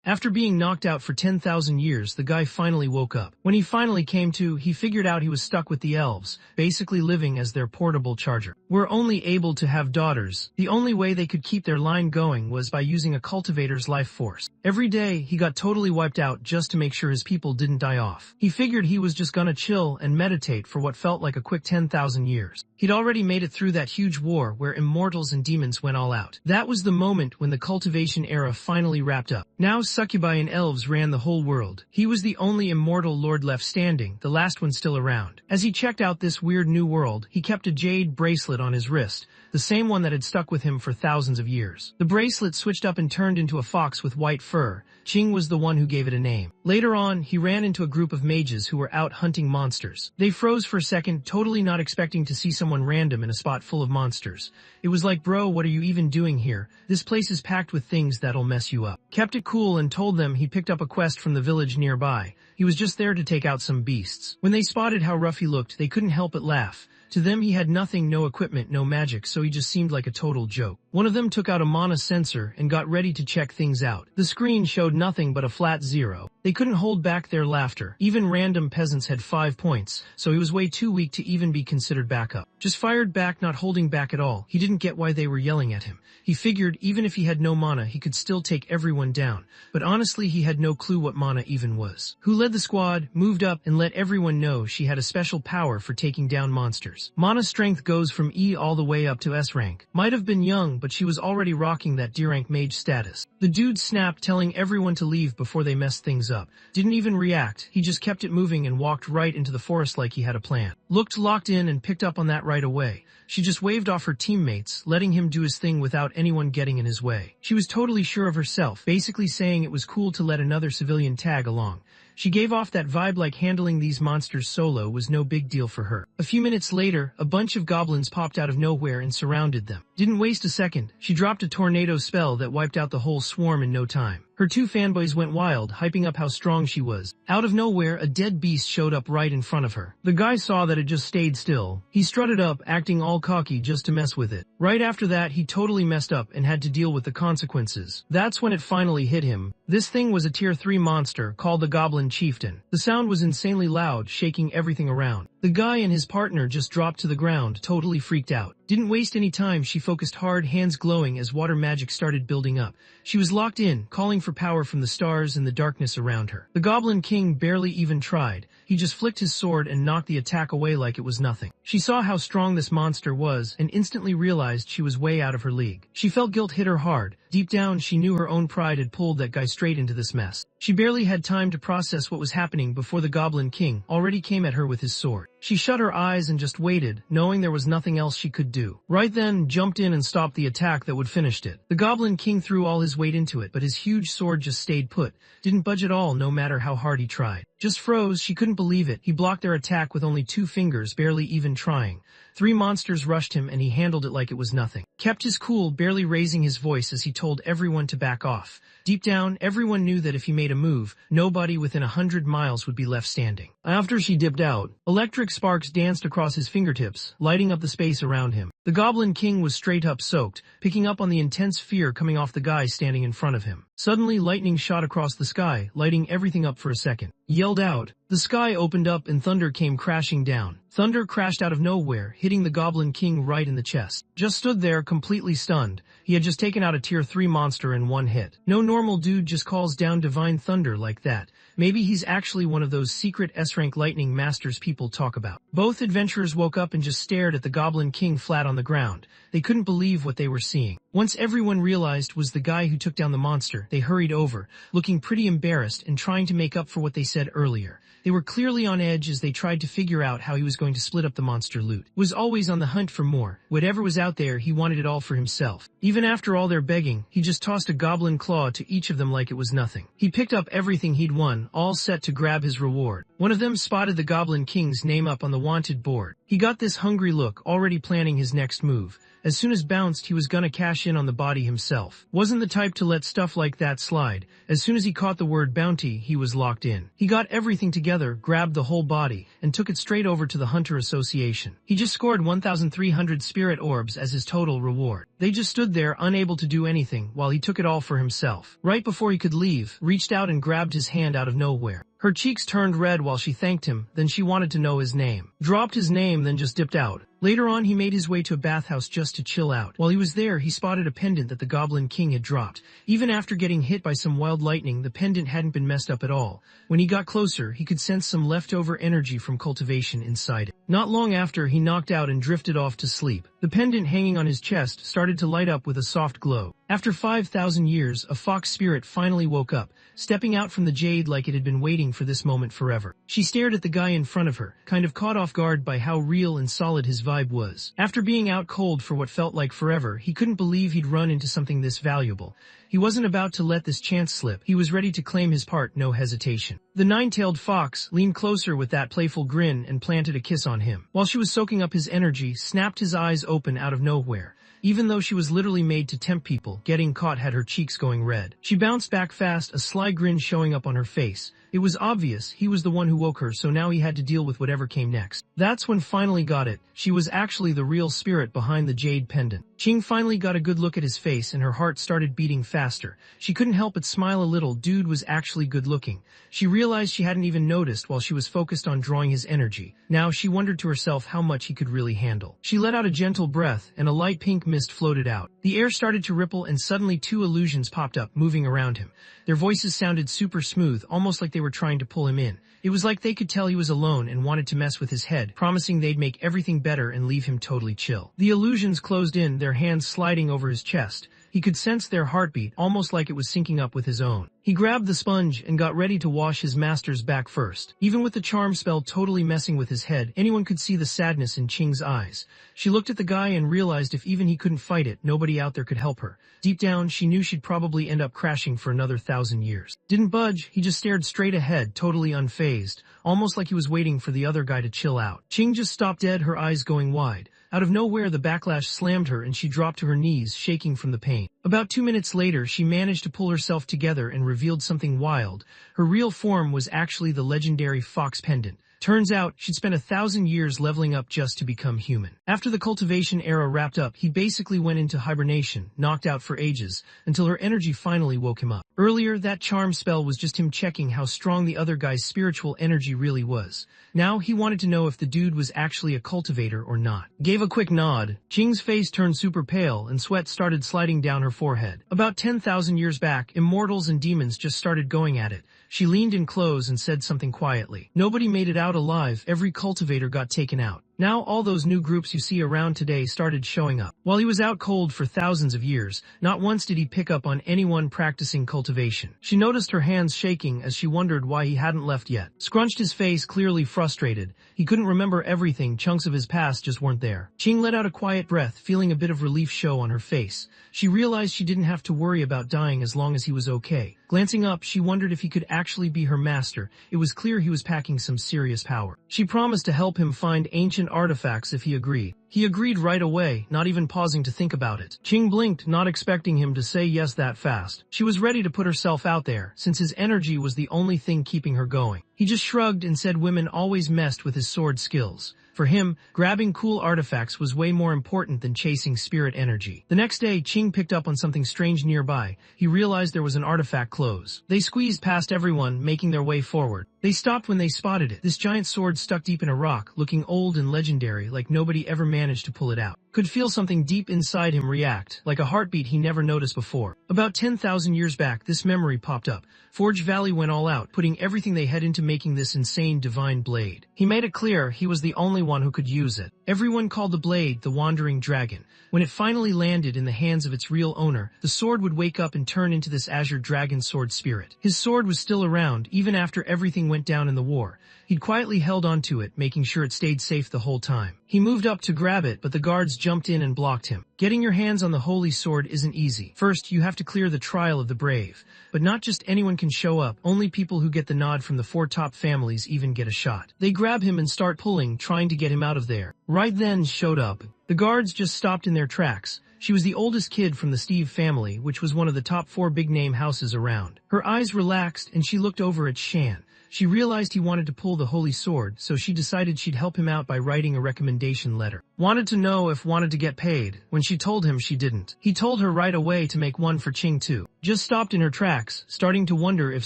After being knocked out for 10,000 years, the guy finally woke up. When he finally came to, he figured out he was stuck with the elves, basically living as their portable charger. Were only able to have daughters. The only way they could keep their line going was by using a cultivator's life force. Every day, he got totally wiped out just to make sure his people didn't die off. He figured he was just gonna chill and meditate for what felt like a quick 10,000 years. He'd already made it through that huge war where immortals and demons went all out. That was the moment when the cultivation era finally wrapped up. Now succubi and elves ran the whole world. He was the only immortal lord left standing, the last one still around. As he checked out this weird new world, he kept a jade bracelet on his wrist, the same one that had stuck with him for thousands of years. The bracelet switched up and turned into a fox with white fur. Ching was the one who gave it a name. Later on, he ran into a group of mages who were out hunting monsters. They froze for a second, totally not expecting to see someone random in a spot full of monsters. It was like, bro, what are you even doing here? This place is packed with things that'll mess you up. Kept it cool and told them he picked up a quest from the village nearby. He was just there to take out some beasts. When they spotted how rough he looked, they couldn't help but laugh. To them he had nothing, no equipment, no magic, so he just seemed like a total joke. One of them took out a mana sensor and got ready to check things out. The screen showed nothing but a flat 0. They couldn't hold back their laughter. Even random peasants had 5 points, so he was way too weak to even be considered backup. Just fired back, not holding back at all. He didn't get why they were yelling at him. He figured even if he had no mana, he could still take everyone down. But honestly, he had no clue what mana even was. Who led the squad, moved up, and let everyone know she had a special power for taking down monsters. Mana strength goes from E all the way up to S rank. Might have been young, but she was already rocking that D rank mage status. The dude snapped, telling everyone to leave before they messed things up. Didn't even react. He just kept it moving and walked right into the forest like he had a plan. Looked locked in and picked up on that right away. She just waved off her teammates, letting him do his thing without anyone getting in his way. She was totally sure of herself, basically saying it was cool to let another civilian tag along. She gave off that vibe like handling these monsters solo was no big deal for her. A few minutes later, a bunch of goblins popped out of nowhere and surrounded them. Didn't waste a second. She dropped a tornado spell that wiped out the whole swarm in no time. Her 2 fanboys went wild, hyping up how strong she was. Out of nowhere, a dead beast showed up right in front of her. The guy saw that it just stayed still. He strutted up, acting all cocky just to mess with it. Right after that, he totally messed up and had to deal with the consequences. That's when it finally hit him. This thing was a tier 3 monster called the Goblin Chieftain. The sound was insanely loud, shaking everything around. The guy and his partner just dropped to the ground, totally freaked out. Didn't waste any time, she focused hard, hands glowing as water magic started building up. She was locked in, calling for power from the stars and the darkness around her. The Goblin King barely even tried. He just flicked his sword and knocked the attack away like it was nothing. She saw how strong this monster was and instantly realized she was way out of her league. She felt guilt hit her hard. Deep down, she knew her own pride had pulled that guy straight into this mess. She barely had time to process what was happening before the Goblin King already came at her with his sword. She shut her eyes and just waited, knowing there was nothing else she could do. Right then, jumped in and stopped the attack that would finished it. The Goblin King threw all his weight into it, but his huge sword just stayed put. Didn't budge at all, no matter how hard he tried. Just froze, she couldn't believe it. He blocked their attack with only 2 fingers, barely even trying. 3 monsters rushed him and he handled it like it was nothing. Kept his cool, barely raising his voice as he told everyone to back off. Deep down, everyone knew that if he made a move, nobody within 100 miles would be left standing. After she dipped out, electric sparks danced across his fingertips, lighting up the space around him. The Goblin King was straight up soaked, picking up on the intense fear coming off the guy standing in front of him. Suddenly, lightning shot across the sky, lighting everything up for a second. Yelled out. The sky opened up and thunder came crashing down. Thunder crashed out of nowhere, hitting the Goblin King right in the chest. Just stood there, completely stunned. He had just taken out a tier 3 monster in one hit. No normal dude just calls down divine thunder like that. Maybe he's actually one of those secret S-rank lightning masters people talk about. Both adventurers woke up and just stared at the Goblin King flat on the ground. They couldn't believe what they were seeing. Once everyone realized was the guy who took down the monster, they hurried over, looking pretty embarrassed and trying to make up for what they said earlier. They were clearly on edge as they tried to figure out how he was going to split up the monster loot. Was always on the hunt for more. Whatever was out there, he wanted it all for himself. Even after all their begging, he just tossed a goblin claw to each of them like it was nothing. He picked up everything he'd won, all set to grab his reward. One of them spotted the Goblin King's name up on the wanted board. He got this hungry look, already planning his next move. As soon as bounced, he was gonna cash in on the body himself. Wasn't the type to let stuff like that slide. As soon as he caught the word bounty, he was locked in. He got everything together, grabbed the whole body, and took it straight over to the Hunter Association. He just scored 1,300 spirit orbs as his total reward. They just stood there, unable to do anything, while he took it all for himself. Right before he could leave, reached out and grabbed his hand out of nowhere. Her cheeks turned red while she thanked him, then she wanted to know his name. Dropped his name, then just dipped out. Later on, he made his way to a bathhouse just to chill out. While he was there, he spotted a pendant that the Goblin King had dropped. Even after getting hit by some wild lightning, the pendant hadn't been messed up at all. When he got closer, he could sense some leftover energy from cultivation inside it. Not long after, he knocked out and drifted off to sleep. The pendant hanging on his chest started to light up with a soft glow. After 5,000 years, a fox spirit finally woke up, stepping out from the jade like it had been waiting for this moment forever. She stared at the guy in front of her, kind of caught off guard by how real and solid his vibe was. After being out cold for what felt like forever, he couldn't believe he'd run into something this valuable. He wasn't about to let this chance slip. He was ready to claim his part, no hesitation. The nine-tailed fox leaned closer with that playful grin and planted a kiss on him. While she was soaking up his energy, snapped his eyes open out of nowhere. Even though she was literally made to tempt people, getting caught had her cheeks going red. She bounced back fast, a sly grin showing up on her face. It was obvious he was the one who woke her, so now he had to deal with whatever came next. That's when finally got it. She was actually the real spirit behind the jade pendant. Ching finally got a good look at his face and her heart started beating faster. She couldn't help but smile a little. Dude was actually good looking. She realized she hadn't even noticed while she was focused on drawing his energy. Now she wondered to herself how much he could really handle. She let out a gentle breath and a light pink mist floated out. The air started to ripple and suddenly two illusions popped up, moving around him. Their voices sounded super smooth, almost like they were trying to pull him in. It was like they could tell he was alone and wanted to mess with his head, promising they'd make everything better and leave him totally chill. The illusions closed in, their hands sliding over his chest. He could sense their heartbeat, almost like it was syncing up with his own. He grabbed the sponge and got ready to wash his master's back first. Even with the charm spell totally messing with his head, anyone could see the sadness in Ching's eyes. She looked at the guy and realized if even he couldn't fight it, nobody out there could help her. Deep down, she knew she'd probably end up crashing for another 1,000 years. Didn't budge, he just stared straight ahead, totally unfazed, almost like he was waiting for the other guy to chill out. Ching just stopped dead, her eyes going wide. Out of nowhere, the backlash slammed her and she dropped to her knees, shaking from the pain. About 2 minutes later, she managed to pull herself together and revealed something wild. Her real form was actually the legendary fox pendant. Turns out, she'd spent 1,000 years leveling up just to become human. After the cultivation era wrapped up, he basically went into hibernation, knocked out for ages, until her energy finally woke him up. Earlier, that charm spell was just him checking how strong the other guy's spiritual energy really was. Now, he wanted to know if the dude was actually a cultivator or not. Gave a quick nod. Ching's face turned super pale and sweat started sliding down her forehead. About 10,000 years back, immortals and demons just started going at it. She leaned in close and said something quietly. Nobody made it out alive, every cultivator got taken out. Now all those new groups you see around today started showing up. While he was out cold for thousands of years, not once did he pick up on anyone practicing cultivation. She noticed her hands shaking as she wondered why he hadn't left yet. Scrunched his face, clearly frustrated. He couldn't remember everything, chunks of his past just weren't there. Ching let out a quiet breath, feeling a bit of relief show on her face. She realized she didn't have to worry about dying as long as he was okay. Glancing up, she wondered if he could actually be her master. It was clear he was packing some serious power. She promised to help him find ancient artifacts if he agreed. He agreed right away, not even pausing to think about it. Ching blinked, not expecting him to say yes that fast. She was ready to put herself out there, since his energy was the only thing keeping her going. He just shrugged and said women always messed with his sword skills. For him, grabbing cool artifacts was way more important than chasing spirit energy. The next day, Ching picked up on something strange nearby. He realized there was an artifact close. They squeezed past everyone, making their way forward. They stopped when they spotted it. This giant sword stuck deep in a rock, looking old and legendary, like nobody ever managed to pull it out. Could feel something deep inside him react, like a heartbeat he never noticed before. About 10,000 years back, this memory popped up. Forge Valley went all out, putting everything they had into making this insane divine blade. He made it clear he was the only one who could use it. Everyone called the blade the Wandering Dragon. When it finally landed in the hands of its real owner, the sword would wake up and turn into this azure dragon sword spirit. His sword was still around, even after everything went down in the war. He'd quietly held onto it, making sure it stayed safe the whole time. He moved up to grab it, but the guards jumped in and blocked him. Getting your hands on the holy sword isn't easy. First, you have to clear the trial of the brave. But not just anyone can show up, only people who get the nod from the 4 top families even get a shot. They grab him and start pulling, trying to get him out of there. Right then showed up. The guards just stopped in their tracks. She was the oldest kid from the Steve family, which was one of the top 4 big-name houses around. Her eyes relaxed and she looked over at Shan. She realized he wanted to pull the holy sword, so she decided she'd help him out by writing a recommendation letter. Wanted to know if wanted to get paid. When she told him she didn't, he told her right away to make one for Ching too. Just stopped in her tracks, starting to wonder if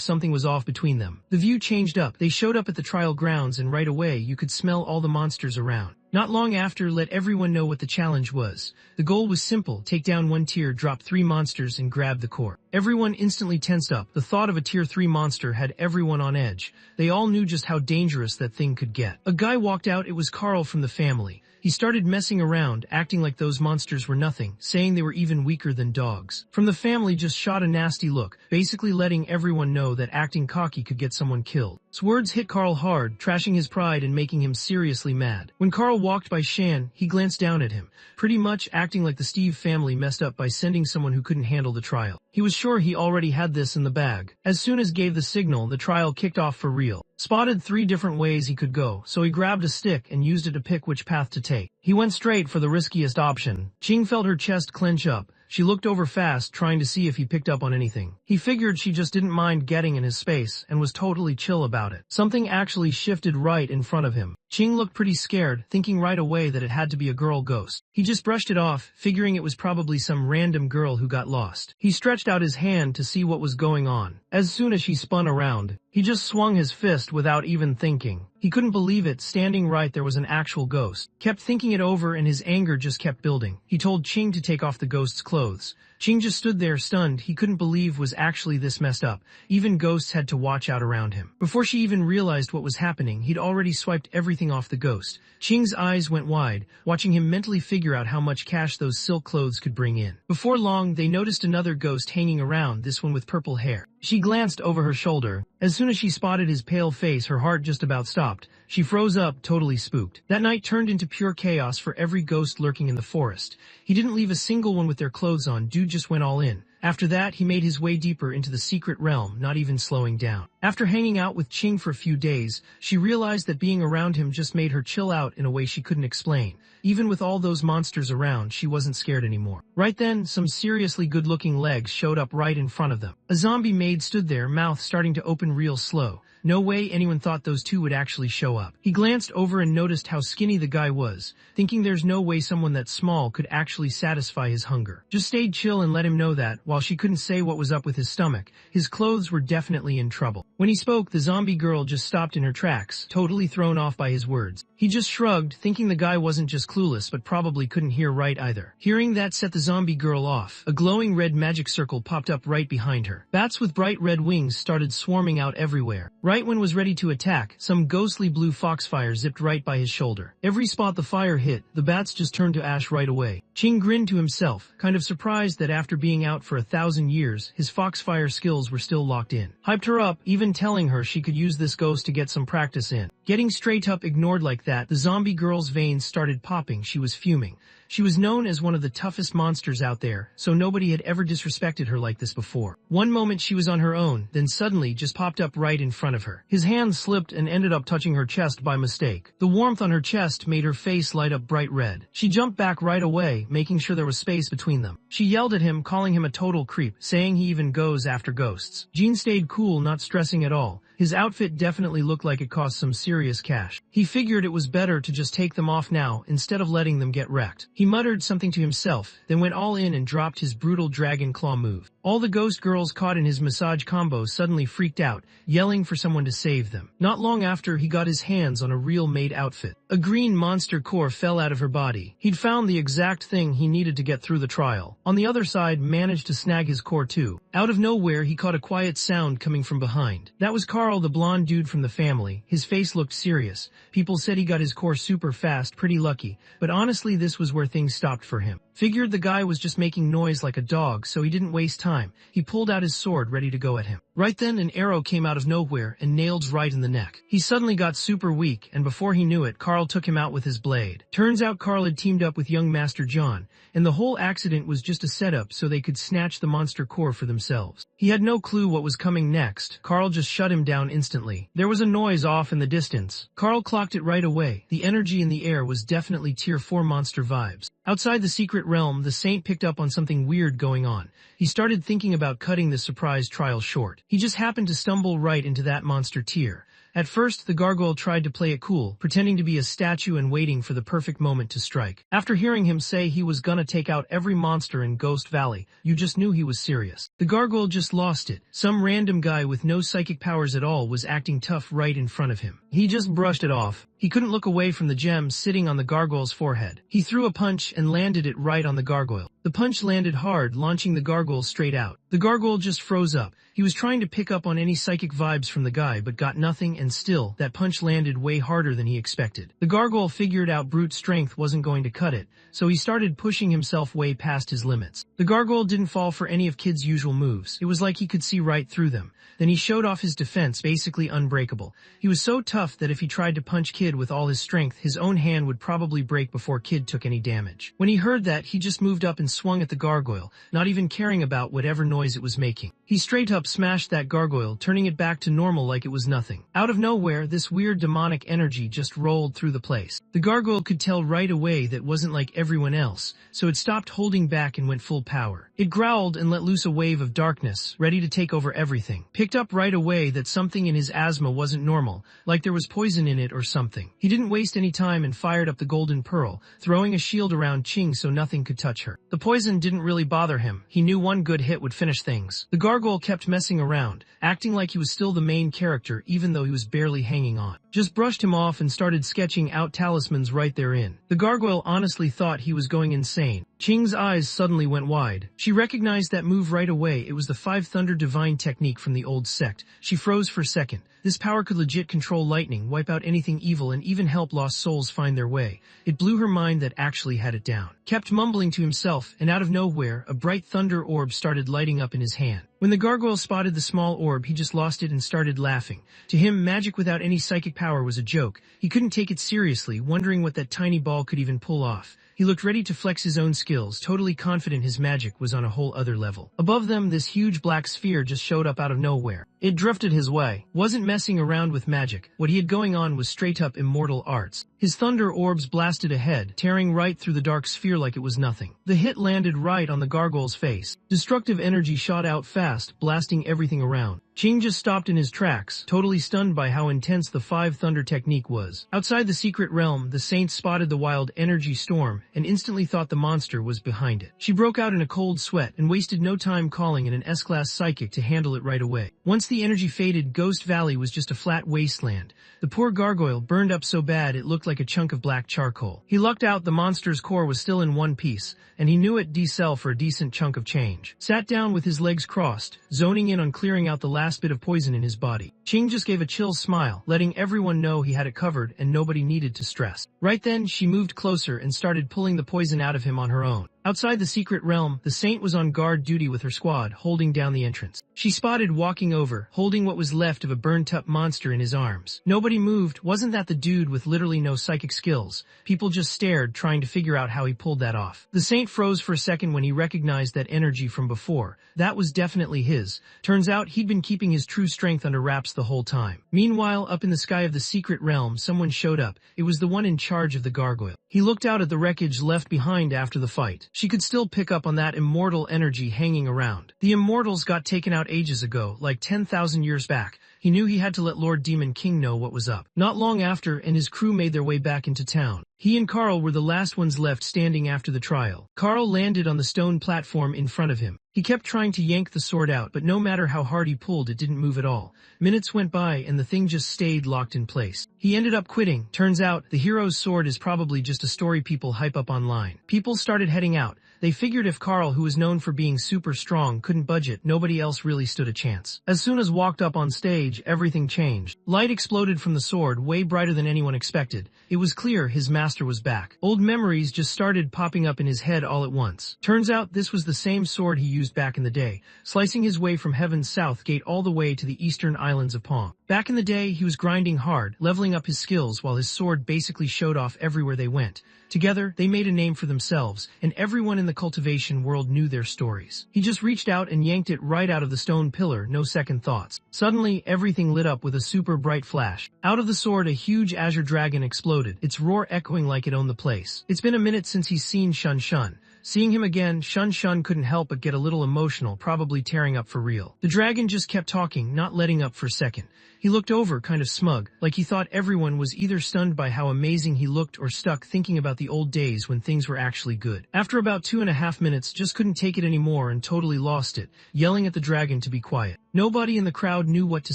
something was off between them. The view changed up. They showed up at the trial grounds and right away you could smell all the monsters around. Not long after, let everyone know what the challenge was. The goal was simple: take down 1 tier, drop 3 monsters, and grab the core. Everyone instantly tensed up. The thought of a tier 3 monster had everyone on edge. They all knew just how dangerous that thing could get. A guy walked out. It was Carl from the family. He started messing around, acting like those monsters were nothing, saying they were even weaker than dogs. From the family just shot a nasty look, basically letting everyone know that acting cocky could get someone killed. His words hit Carl hard, trashing his pride and making him seriously mad. When Carl walked by Shan, he glanced down at him, pretty much acting like the Steve family messed up by sending someone who couldn't handle the trial. He was sure he already had this in the bag. As soon as gave the signal, the trial kicked off for real. Spotted 3 different ways he could go, so he grabbed a stick and used it to pick which path to take. He went straight for the riskiest option. Ching felt her chest clench up. She looked over fast, trying to see if he picked up on anything. He figured she just didn't mind getting in his space and was totally chill about it. Something actually shifted right in front of him. Ching looked pretty scared, thinking right away that it had to be a girl ghost. He just brushed it off, figuring it was probably some random girl who got lost. He stretched out his hand to see what was going on. As soon as she spun around, he just swung his fist without even thinking. He couldn't believe it. Standing right there was an actual ghost. Kept thinking it over and his anger just kept building. He told Ching to take off the ghost's clothes. Ching just stood there stunned. He couldn't believe was actually this messed up. Even ghosts had to watch out around him. Before she even realized what was happening, he'd already swiped everything off the ghost. Ching's eyes went wide, watching him mentally figure out how much cash those silk clothes could bring in. Before long, they noticed another ghost hanging around, this one with purple hair. She glanced over her shoulder. As soon as she spotted his pale face, her heart just about stopped. She froze up, totally spooked. That night turned into pure chaos for every ghost lurking in the forest. He didn't leave a single one with their clothes on. Dude just went all in. After that, he made his way deeper into the secret realm, not even slowing down. After hanging out with Ching for a few days, she realized that being around him just made her chill out in a way she couldn't explain. Even with all those monsters around, she wasn't scared anymore. Right then, some seriously good-looking legs showed up right in front of them. A zombie maid stood there, mouth starting to open real slow. No way anyone thought those two would actually show up. He glanced over and noticed how skinny the guy was, thinking there's no way someone that small could actually satisfy his hunger. Just stayed chill and let him know that, while she couldn't say what was up with his stomach, his clothes were definitely in trouble. When he spoke, the zombie girl just stopped in her tracks, totally thrown off by his words. He just shrugged, thinking the guy wasn't just clueless but probably couldn't hear right either. Hearing that set the zombie girl off. A glowing red magic circle popped up right behind her. Bats with bright red wings started swarming out everywhere. Right when was ready to attack, some ghostly blue foxfire zipped right by his shoulder. Every spot the fire hit, the bats just turned to ash right away. Ching grinned to himself, kind of surprised that after being out for 1,000 years, his foxfire skills were still locked in. Hyped her up, even telling her she could use this ghost to get some practice in. Getting straight up ignored like that, the zombie girl's veins started popping. She was fuming. She was known as one of the toughest monsters out there, so nobody had ever disrespected her like this before. One moment she was on her own, then suddenly just popped up right in front of her. His hand slipped and ended up touching her chest by mistake. The warmth on her chest made her face light up bright red. She jumped back right away, making sure there was space between them. She yelled at him, calling him a total creep, saying he even goes after ghosts. Jean stayed cool, not stressing at all. His outfit definitely looked like it cost some serious cash. He figured it was better to just take them off now instead of letting them get wrecked. He muttered something to himself, then went all in and dropped his brutal dragon claw move. All the ghost girls caught in his massage combo suddenly freaked out, yelling for someone to save them. Not long after, he got his hands on a real maid outfit. A green monster core fell out of her body. He'd found the exact thing he needed to get through the trial. On the other side, managed to snag his core too. Out of nowhere, he caught a quiet sound coming from behind. That was Carl, the blonde dude from the family. His face looked serious. People said he got his core super fast, pretty lucky, but honestly this was where things stopped for him. Figured the guy was just making noise like a dog, so he didn't waste time. He pulled out his sword ready to go at him. Right then an arrow came out of nowhere and nailed right in the neck. He suddenly got super weak, and before he knew it, Carl took him out with his blade. Turns out Carl had teamed up with young Master John, and the whole accident was just a setup so they could snatch the monster core for themselves. He had no clue what was coming next. Carl just shut him down instantly. There was a noise off in the distance. Carl clocked it right away. The energy in the air was definitely Tier 4 monster vibes. Outside the secret realm, the Saint picked up on something weird going on. He started thinking about cutting the surprise trial short. He just happened to stumble right into that monster tier. At first, the gargoyle tried to play it cool, pretending to be a statue and waiting for the perfect moment to strike. After hearing him say he was gonna take out every monster in Ghost Valley, you just knew he was serious. The gargoyle just lost it. Some random guy with no psychic powers at all was acting tough right in front of him. He just brushed it off. He couldn't look away from the gem sitting on the gargoyle's forehead. He threw a punch and landed it right on the gargoyle. The punch landed hard, launching the gargoyle straight out. The gargoyle just froze up. He was trying to pick up on any psychic vibes from the guy but got nothing, and still, that punch landed way harder than he expected. The gargoyle figured out brute strength wasn't going to cut it, so he started pushing himself way past his limits. The gargoyle didn't fall for any of Kid's usual moves. It was like he could see right through them. Then he showed off his defense, basically unbreakable. He was so tough that if he tried to punch Kid with all his strength, his own hand would probably break before Kid took any damage. When he heard that, he just moved up and swung at the gargoyle, not even caring about whatever noise it was making. He straight up smashed that gargoyle, turning it back to normal like it was nothing. Out of nowhere, this weird demonic energy just rolled through the place. The gargoyle could tell right away that wasn't like everyone else, so it stopped holding back and went full power. It growled and let loose a wave of darkness, ready to take over everything. Picked up right away that something in his asthma wasn't normal, like there was poison in it or something. He didn't waste any time and fired up the golden pearl, throwing a shield around Ching so nothing could touch her. The poison didn't really bother him. He knew one good hit would finish things. The gargoyle kept messing around, acting like he was still the main character even though he was barely hanging on. Just brushed him off and started sketching out talismans right therein. The gargoyle honestly thought he was going insane. Ching's eyes suddenly went wide. She recognized that move right away. It was the Five Thunder Divine technique from the old sect. She froze for a second. This power could legit control lightning, wipe out anything evil, and even help lost souls find their way. It blew her mind that actually had it down. Kept mumbling to himself, and out of nowhere, a bright thunder orb started lighting up in his hand. When the gargoyle spotted the small orb, he just lost it and started laughing. To him, magic without any psychic power was a joke. He couldn't take it seriously, wondering what that tiny ball could even pull off. He looked ready to flex his own skills, totally confident his magic was on a whole other level. Above them, this huge black sphere just showed up out of nowhere. It drifted his way. Wasn't messing around with magic. What he had going on was straight up immortal arts. His thunder orbs blasted ahead, tearing right through the dark sphere like it was nothing. The hit landed right on the gargoyle's face. Destructive energy shot out fast, blasting everything around. Ching just stopped in his tracks, totally stunned by how intense the Five Thunder technique was. Outside the secret realm, the Saint spotted the wild energy storm and instantly thought the monster was behind it. She broke out in a cold sweat and wasted no time calling in an S-class psychic to handle it right away. Once the energy faded, Ghost Valley was just a flat wasteland. The poor gargoyle burned up so bad it looked like a chunk of black charcoal. He lucked out the monster's core was still in one piece, and he knew it'd sell for a decent chunk of change. Sat down with his legs crossed, zoning in on clearing out the last bit of poison in his body. Ching just gave a chill smile, letting everyone know he had it covered and nobody needed to stress. Right then, she moved closer and started pulling the poison out of him on her own. Outside the secret realm, the Saint was on guard duty with her squad, holding down the entrance. She spotted walking over, holding what was left of a burnt-up monster in his arms. Nobody moved. Wasn't that the dude with literally no psychic skills? People just stared, trying to figure out how he pulled that off. The Saint froze for a second when he recognized that energy from before. That was definitely his. Turns out he'd been keeping his true strength under wraps the whole time. Meanwhile, up in the sky of the secret realm, someone showed up. It was the one in charge of the gargoyle. He looked out at the wreckage left behind after the fight. She could still pick up on that immortal energy hanging around. The immortals got taken out ages ago, like 10,000 years back. He knew he had to let Lord Demon King know what was up. Not long after, and his crew made their way back into town. He and Carl were the last ones left standing after the trial. Carl landed on the stone platform in front of him. He kept trying to yank the sword out, but no matter how hard he pulled, it didn't move at all. Minutes went by, and the thing just stayed locked in place. He ended up quitting. Turns out, the hero's sword is probably just a story people hype up online. People started heading out. They figured if Carl, who was known for being super strong, couldn't budge it, nobody else really stood a chance. As soon as walked up on stage, everything changed. Light exploded from the sword, way brighter than anyone expected. It was clear his master master was back. Old memories just started popping up in his head all at once. Turns out this was the same sword he used back in the day, slicing his way from Heaven's south gate all the way to the eastern islands of Palm. Back in the day, he was grinding hard, leveling up his skills while his sword basically showed off everywhere they went. Together, they made a name for themselves, and everyone in the cultivation world knew their stories. He just reached out and yanked it right out of the stone pillar, no second thoughts. Suddenly, everything lit up with a super bright flash. Out of the sword, a huge azure dragon exploded, its roar echoing like it owned the place. It's been a minute since he's seen Shun Shun. Seeing him again, Shun Shun couldn't help but get a little emotional, probably tearing up for real. The dragon just kept talking, not letting up for a second. He looked over, kind of smug, like he thought everyone was either stunned by how amazing he looked or stuck thinking about the old days when things were actually good. After about 2.5 minutes, just couldn't take it anymore and totally lost it, yelling at the dragon to be quiet. Nobody in the crowd knew what to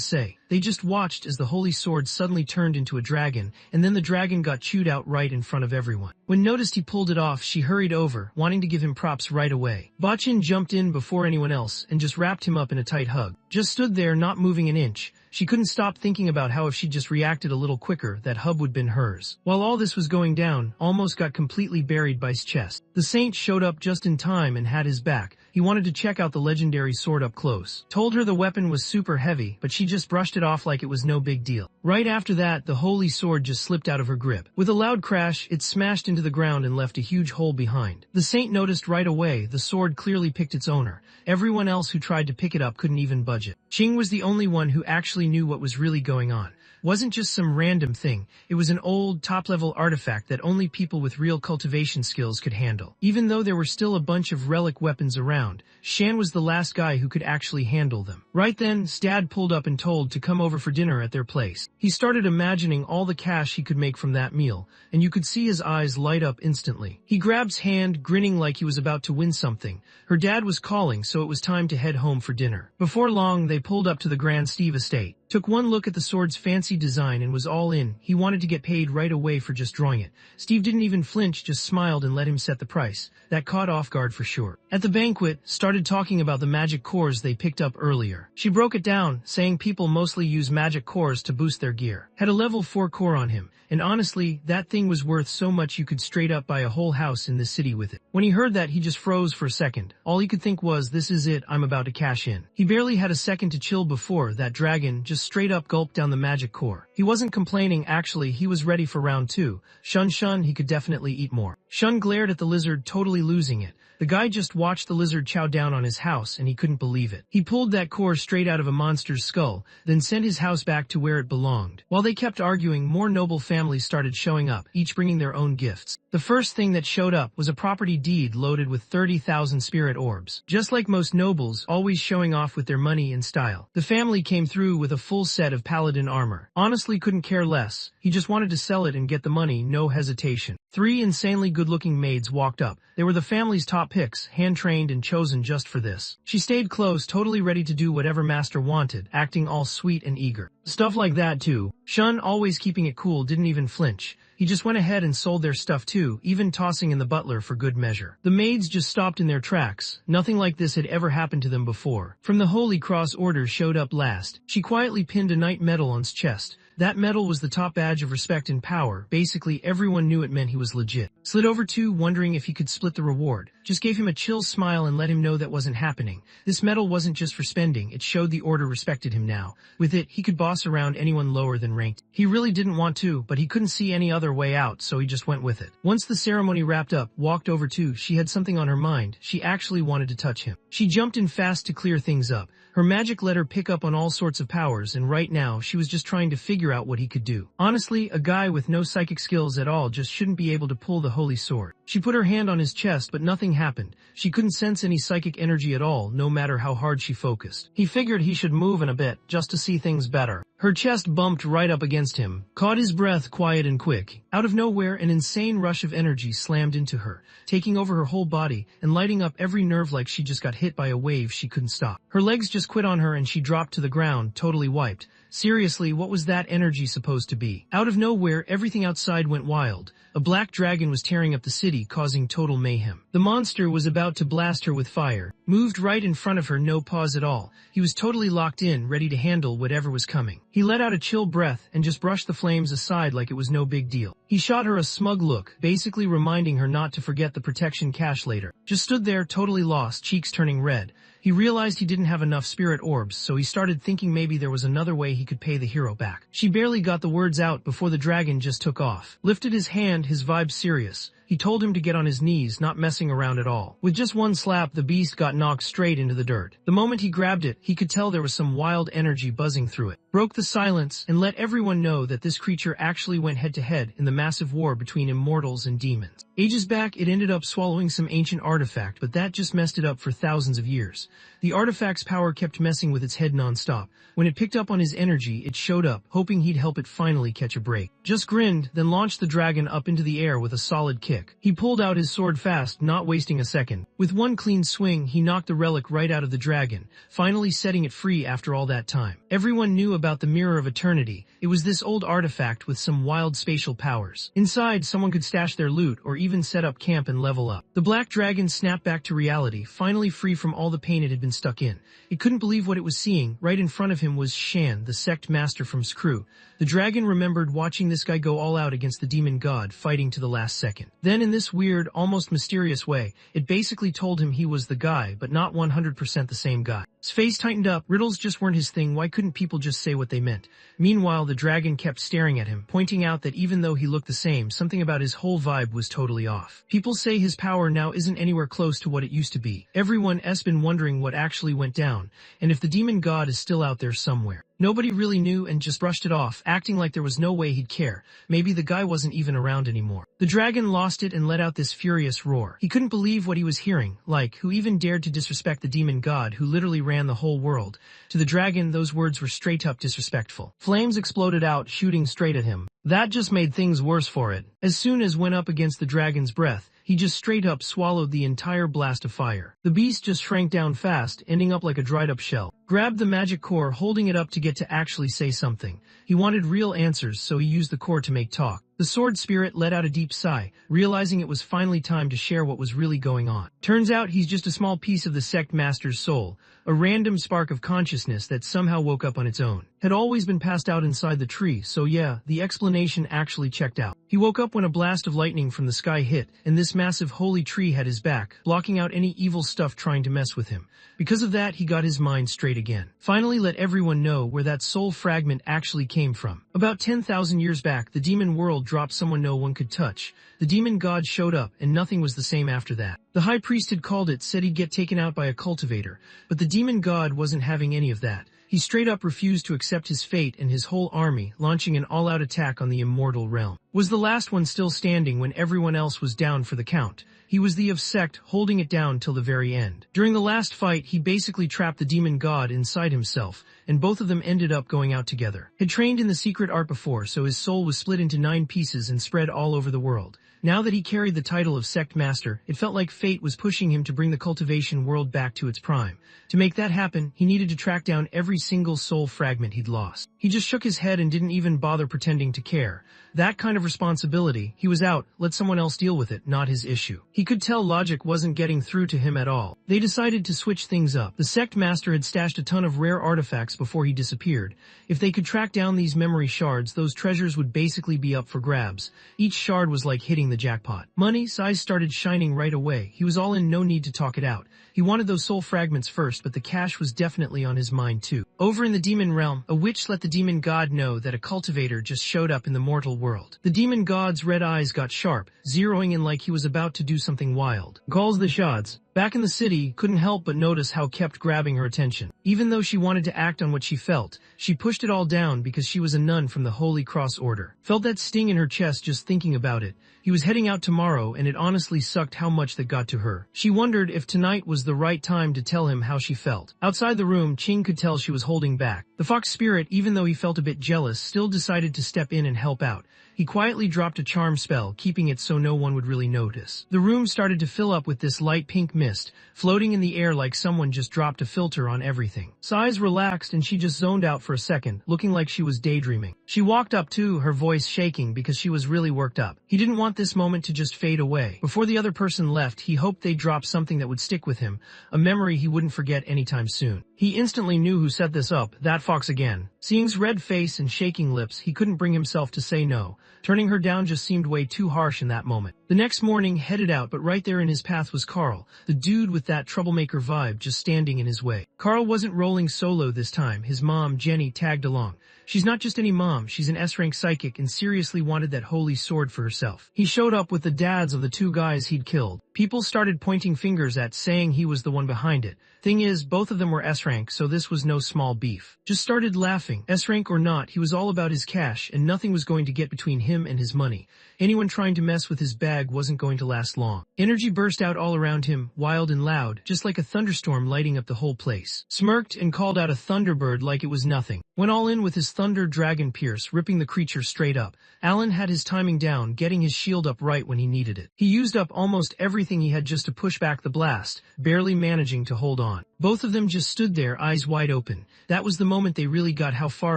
say. They just watched as the holy sword suddenly turned into a dragon, and then the dragon got chewed out right in front of everyone. When noticed he pulled it off, she hurried over, wanting to give him props right away. Bachin jumped in before anyone else and just wrapped him up in a tight hug. Just stood there not moving an inch. She couldn't stop thinking about how if she just reacted a little quicker, that hub would been hers. While all this was going down, almost got completely buried by his chest. The saint showed up just in time and had his back. He wanted to check out the legendary sword up close. Told her the weapon was super heavy, but she just brushed it off like it was no big deal. Right after that, the holy sword just slipped out of her grip. With a loud crash, it smashed into the ground and left a huge hole behind. The saint noticed right away, the sword clearly picked its owner. Everyone else who tried to pick it up couldn't even budge it. Ching was the only one who actually knew what was really going on. Wasn't just some random thing, it was an old, top-level artifact that only people with real cultivation skills could handle. Even though there were still a bunch of relic weapons around, Shan was the last guy who could actually handle them. Right then, Dad pulled up and told to come over for dinner at their place. He started imagining all the cash he could make from that meal, and you could see his eyes light up instantly. He grabbed hand, grinning like he was about to win something. Her dad was calling, so it was time to head home for dinner. Before long, they pulled up to the Grand Steve estate. Took one look at the sword's fancy design and was all in. He wanted to get paid right away for just drawing it. Steve didn't even flinch, just smiled and let him set the price. That caught off guard for sure. At the banquet, started talking about the magic cores they picked up earlier. She broke it down, saying people mostly use magic cores to boost their gear. Had a level 4 core on him, and honestly, that thing was worth so much you could straight up buy a whole house in this city with it. When he heard that, he just froze for a second. All he could think was, this is it, I'm about to cash in. He barely had a second to chill before that dragon just straight up gulped down the magic core. He wasn't complaining, actually, he was ready for round 2. Shun Shun, he could definitely eat more. Shun glared at the lizard, totally losing it. The guy just watched the lizard chow down on his house and he couldn't believe it. He pulled that core straight out of a monster's skull, then sent his house back to where it belonged. While they kept arguing, more noble families started showing up, each bringing their own gifts. The first thing that showed up was a property deed loaded with 30,000 spirit orbs. Just like most nobles, always showing off with their money and style. The family came through with a full set of paladin armor. Honestly couldn't care less. He just wanted to sell it and get the money, no hesitation. 3 insanely good-looking maids walked up. They were the family's top picks, hand-trained and chosen just for this. She stayed close, totally ready to do whatever master wanted, acting all sweet and eager. Stuff like that too. Shun, always keeping it cool, didn't even flinch. He just went ahead and sold their stuff too, even tossing in the butler for good measure. The maids just stopped in their tracks. Nothing like this had ever happened to them before. From the Holy Cross Order showed up last. She quietly pinned a knight medal on his chest. That medal was the top badge of respect and power. Basically, everyone knew it meant he was legit. Slid over to, wondering if he could split the reward. Just gave him a chill smile and let him know that wasn't happening. This medal wasn't just for spending, it showed the order respected him now. With it, he could boss around anyone lower than ranked. He really didn't want to, but he couldn't see any other way out, so he just went with it. Once the ceremony wrapped up, walked over to, she had something on her mind. She actually wanted to touch him. She jumped in fast to clear things up. Her magic let her pick up on all sorts of powers, and right now, she was just trying to figure out what he could do. Honestly, a guy with no psychic skills at all just shouldn't be able to pull the holy sword. She put her hand on his chest, but nothing happened. She couldn't sense any psychic energy at all, no matter how hard she focused. He figured he should move in a bit, just to see things better. Her chest bumped right up against him, caught his breath quiet and quick. Out of nowhere, an insane rush of energy slammed into her, taking over her whole body and lighting up every nerve like she just got hit by a wave she couldn't stop. Her legs just quit on her and she dropped to the ground, totally wiped. Seriously, what was that energy supposed to be? Out of nowhere, everything outside went wild. A black dragon was tearing up the city, causing total mayhem. The monster was about to blast her with fire. Moved right in front of her, no pause at all. He was totally locked in, ready to handle whatever was coming. He let out a chill breath and just brushed the flames aside like it was no big deal. He shot her a smug look, basically reminding her not to forget the protection cache later. Just stood there totally lost, cheeks turning red. He realized he didn't have enough spirit orbs, so he started thinking maybe there was another way he could pay the hero back. She barely got the words out before the dragon just took off. Lifted his hand, his vibe serious. He told him to get on his knees, not messing around at all. With just one slap, the beast got knocked straight into the dirt. The moment he grabbed it, he could tell there was some wild energy buzzing through it. Broke the silence and let everyone know that this creature actually went head-to-head in the massive war between immortals and demons. Ages back, it ended up swallowing some ancient artifact, but that just messed it up for thousands of years. The artifact's power kept messing with its head non-stop. When it picked up on his energy, it showed up, hoping he'd help it finally catch a break. Just grinned, then launched the dragon up into the air with a solid kick. He pulled out his sword fast, not wasting a second. With one clean swing, he knocked the relic right out of the dragon, finally setting it free after all that time. Everyone knew about the Mirror of Eternity. It was this old artifact with some wild spatial powers. Inside, someone could stash their loot or even set up camp and level up. The black dragon snapped back to reality, finally free from all the pain it had been stuck in. It couldn't believe what it was seeing. Right in front of him was Shan, the sect master from Screw. The dragon remembered watching this guy go all out against the demon god, fighting to the last second. Then in this weird, almost mysterious way, it basically told him he was the guy, but not 100% the same guy. His face tightened up. Riddles just weren't his thing. Why couldn't people just say what they meant? Meanwhile, the dragon kept staring at him, pointing out that even though he looked the same, something about his whole vibe was totally off. People say his power now isn't anywhere close to what it used to be. Everyone's been wondering what actually went down, and if the demon god is still out there somewhere. Nobody really knew and just brushed it off, acting like there was no way he'd care. Maybe the guy wasn't even around anymore. The dragon lost it and let out this furious roar. He couldn't believe what he was hearing. Like, who even dared to disrespect the demon god who literally ran the whole world? To the dragon, those words were straight up disrespectful. Flames exploded out, shooting straight at him. That just made things worse for it. As soon as went up against the dragon's breath, he just straight up swallowed the entire blast of fire. The beast just shrank down fast, ending up like a dried up shell. Grabbed the magic core, holding it up to get to actually say something. He wanted real answers, so he used the core to make talk. The sword spirit let out a deep sigh, realizing it was finally time to share what was really going on. Turns out he's just a small piece of the sect master's soul, a random spark of consciousness that somehow woke up on its own. Had always been passed out inside the tree, so yeah, the explanation actually checked out. He woke up when a blast of lightning from the sky hit, and this massive holy tree had his back, blocking out any evil stuff trying to mess with him. Because of that, he got his mind straight again. Finally let everyone know where that soul fragment actually came from. About 10,000 years back, the demon world dropped someone no one could touch. The demon god showed up, and nothing was the same after that. The high priest had called it, said he'd get taken out by a cultivator, but the demon god wasn't having any of that. He straight up refused to accept his fate and his whole army, launching an all-out attack on the immortal realm. Was the last one still standing when everyone else was down for the count. He was the of sect, holding it down till the very end. During the last fight, he basically trapped the demon god inside himself, and both of them ended up going out together. Had trained in the secret art before, so his soul was split into 9 pieces and spread all over the world. Now that he carried the title of sect master, it felt like fate was pushing him to bring the cultivation world back to its prime. To make that happen, he needed to track down every single soul fragment he'd lost. He just shook his head and didn't even bother pretending to care. That kind of responsibility, he was out, let someone else deal with it, not his issue. He could tell logic wasn't getting through to him at all. They decided to switch things up. The sect master had stashed a ton of rare artifacts before he disappeared. If they could track down these memory shards, those treasures would basically be up for grabs. Each shard was like hitting the jackpot. Money's eyes started shining right away. He was all in, no need to talk it out. He wanted those soul fragments first, but the cash was definitely on his mind too. Over in the demon realm, a witch let the demon god know that a cultivator just showed up in the mortal world. The demon god's red eyes got sharp, zeroing in like he was about to do something wild. Calls the shots. Back in the city, couldn't help but notice how kept grabbing her attention. Even though she wanted to act on what she felt, she pushed it all down because she was a nun from the Holy Cross Order. Felt that sting in her chest just thinking about it. He was heading out tomorrow, and it honestly sucked how much that got to her. She wondered if tonight was the right time to tell him how she felt. Outside the room, Ching could tell she was holding back. The fox spirit, even though he felt a bit jealous, still decided to step in and help out. He quietly dropped a charm spell, keeping it so no one would really notice. The room started to fill up with this light pink mist, floating in the air like someone just dropped a filter on everything. Sighs relaxed and she just zoned out for a second, looking like she was daydreaming. She walked up too, her voice shaking because she was really worked up. He didn't want this moment to just fade away. Before the other person left, he hoped they'd drop something that would stick with him, him, a memory he wouldn't forget anytime soon. He instantly knew who set this up, that fox again. Seeing his red face and shaking lips, he couldn't bring himself to say no. Turning her down just seemed way too harsh in that moment. The next morning, headed out, but right there in his path was Carl, the dude with that troublemaker vibe just standing in his way. Carl wasn't rolling solo this time. His mom, Jenny, tagged along. She's not just any mom, she's an S-rank psychic and seriously wanted that holy sword for herself. He showed up with the dads of the two guys he'd killed. People started pointing fingers at, saying he was the one behind it. Thing is, both of them were S-rank, so this was no small beef. Just started laughing. S-rank or not, he was all about his cash, and nothing was going to get between him and his money. Anyone trying to mess with his bag wasn't going to last long. Energy burst out all around him, wild and loud, just like a thunderstorm lighting up the whole place. Smirked and called out a thunderbird like it was nothing. Went all in with his thunder dragon pierce, ripping the creature straight up. Alan had his timing down, getting his shield up right when he needed it. He used up almost everything he had just to push back the blast, barely managing to hold on. Both of them just stood there, eyes wide open. That was the moment they really got how far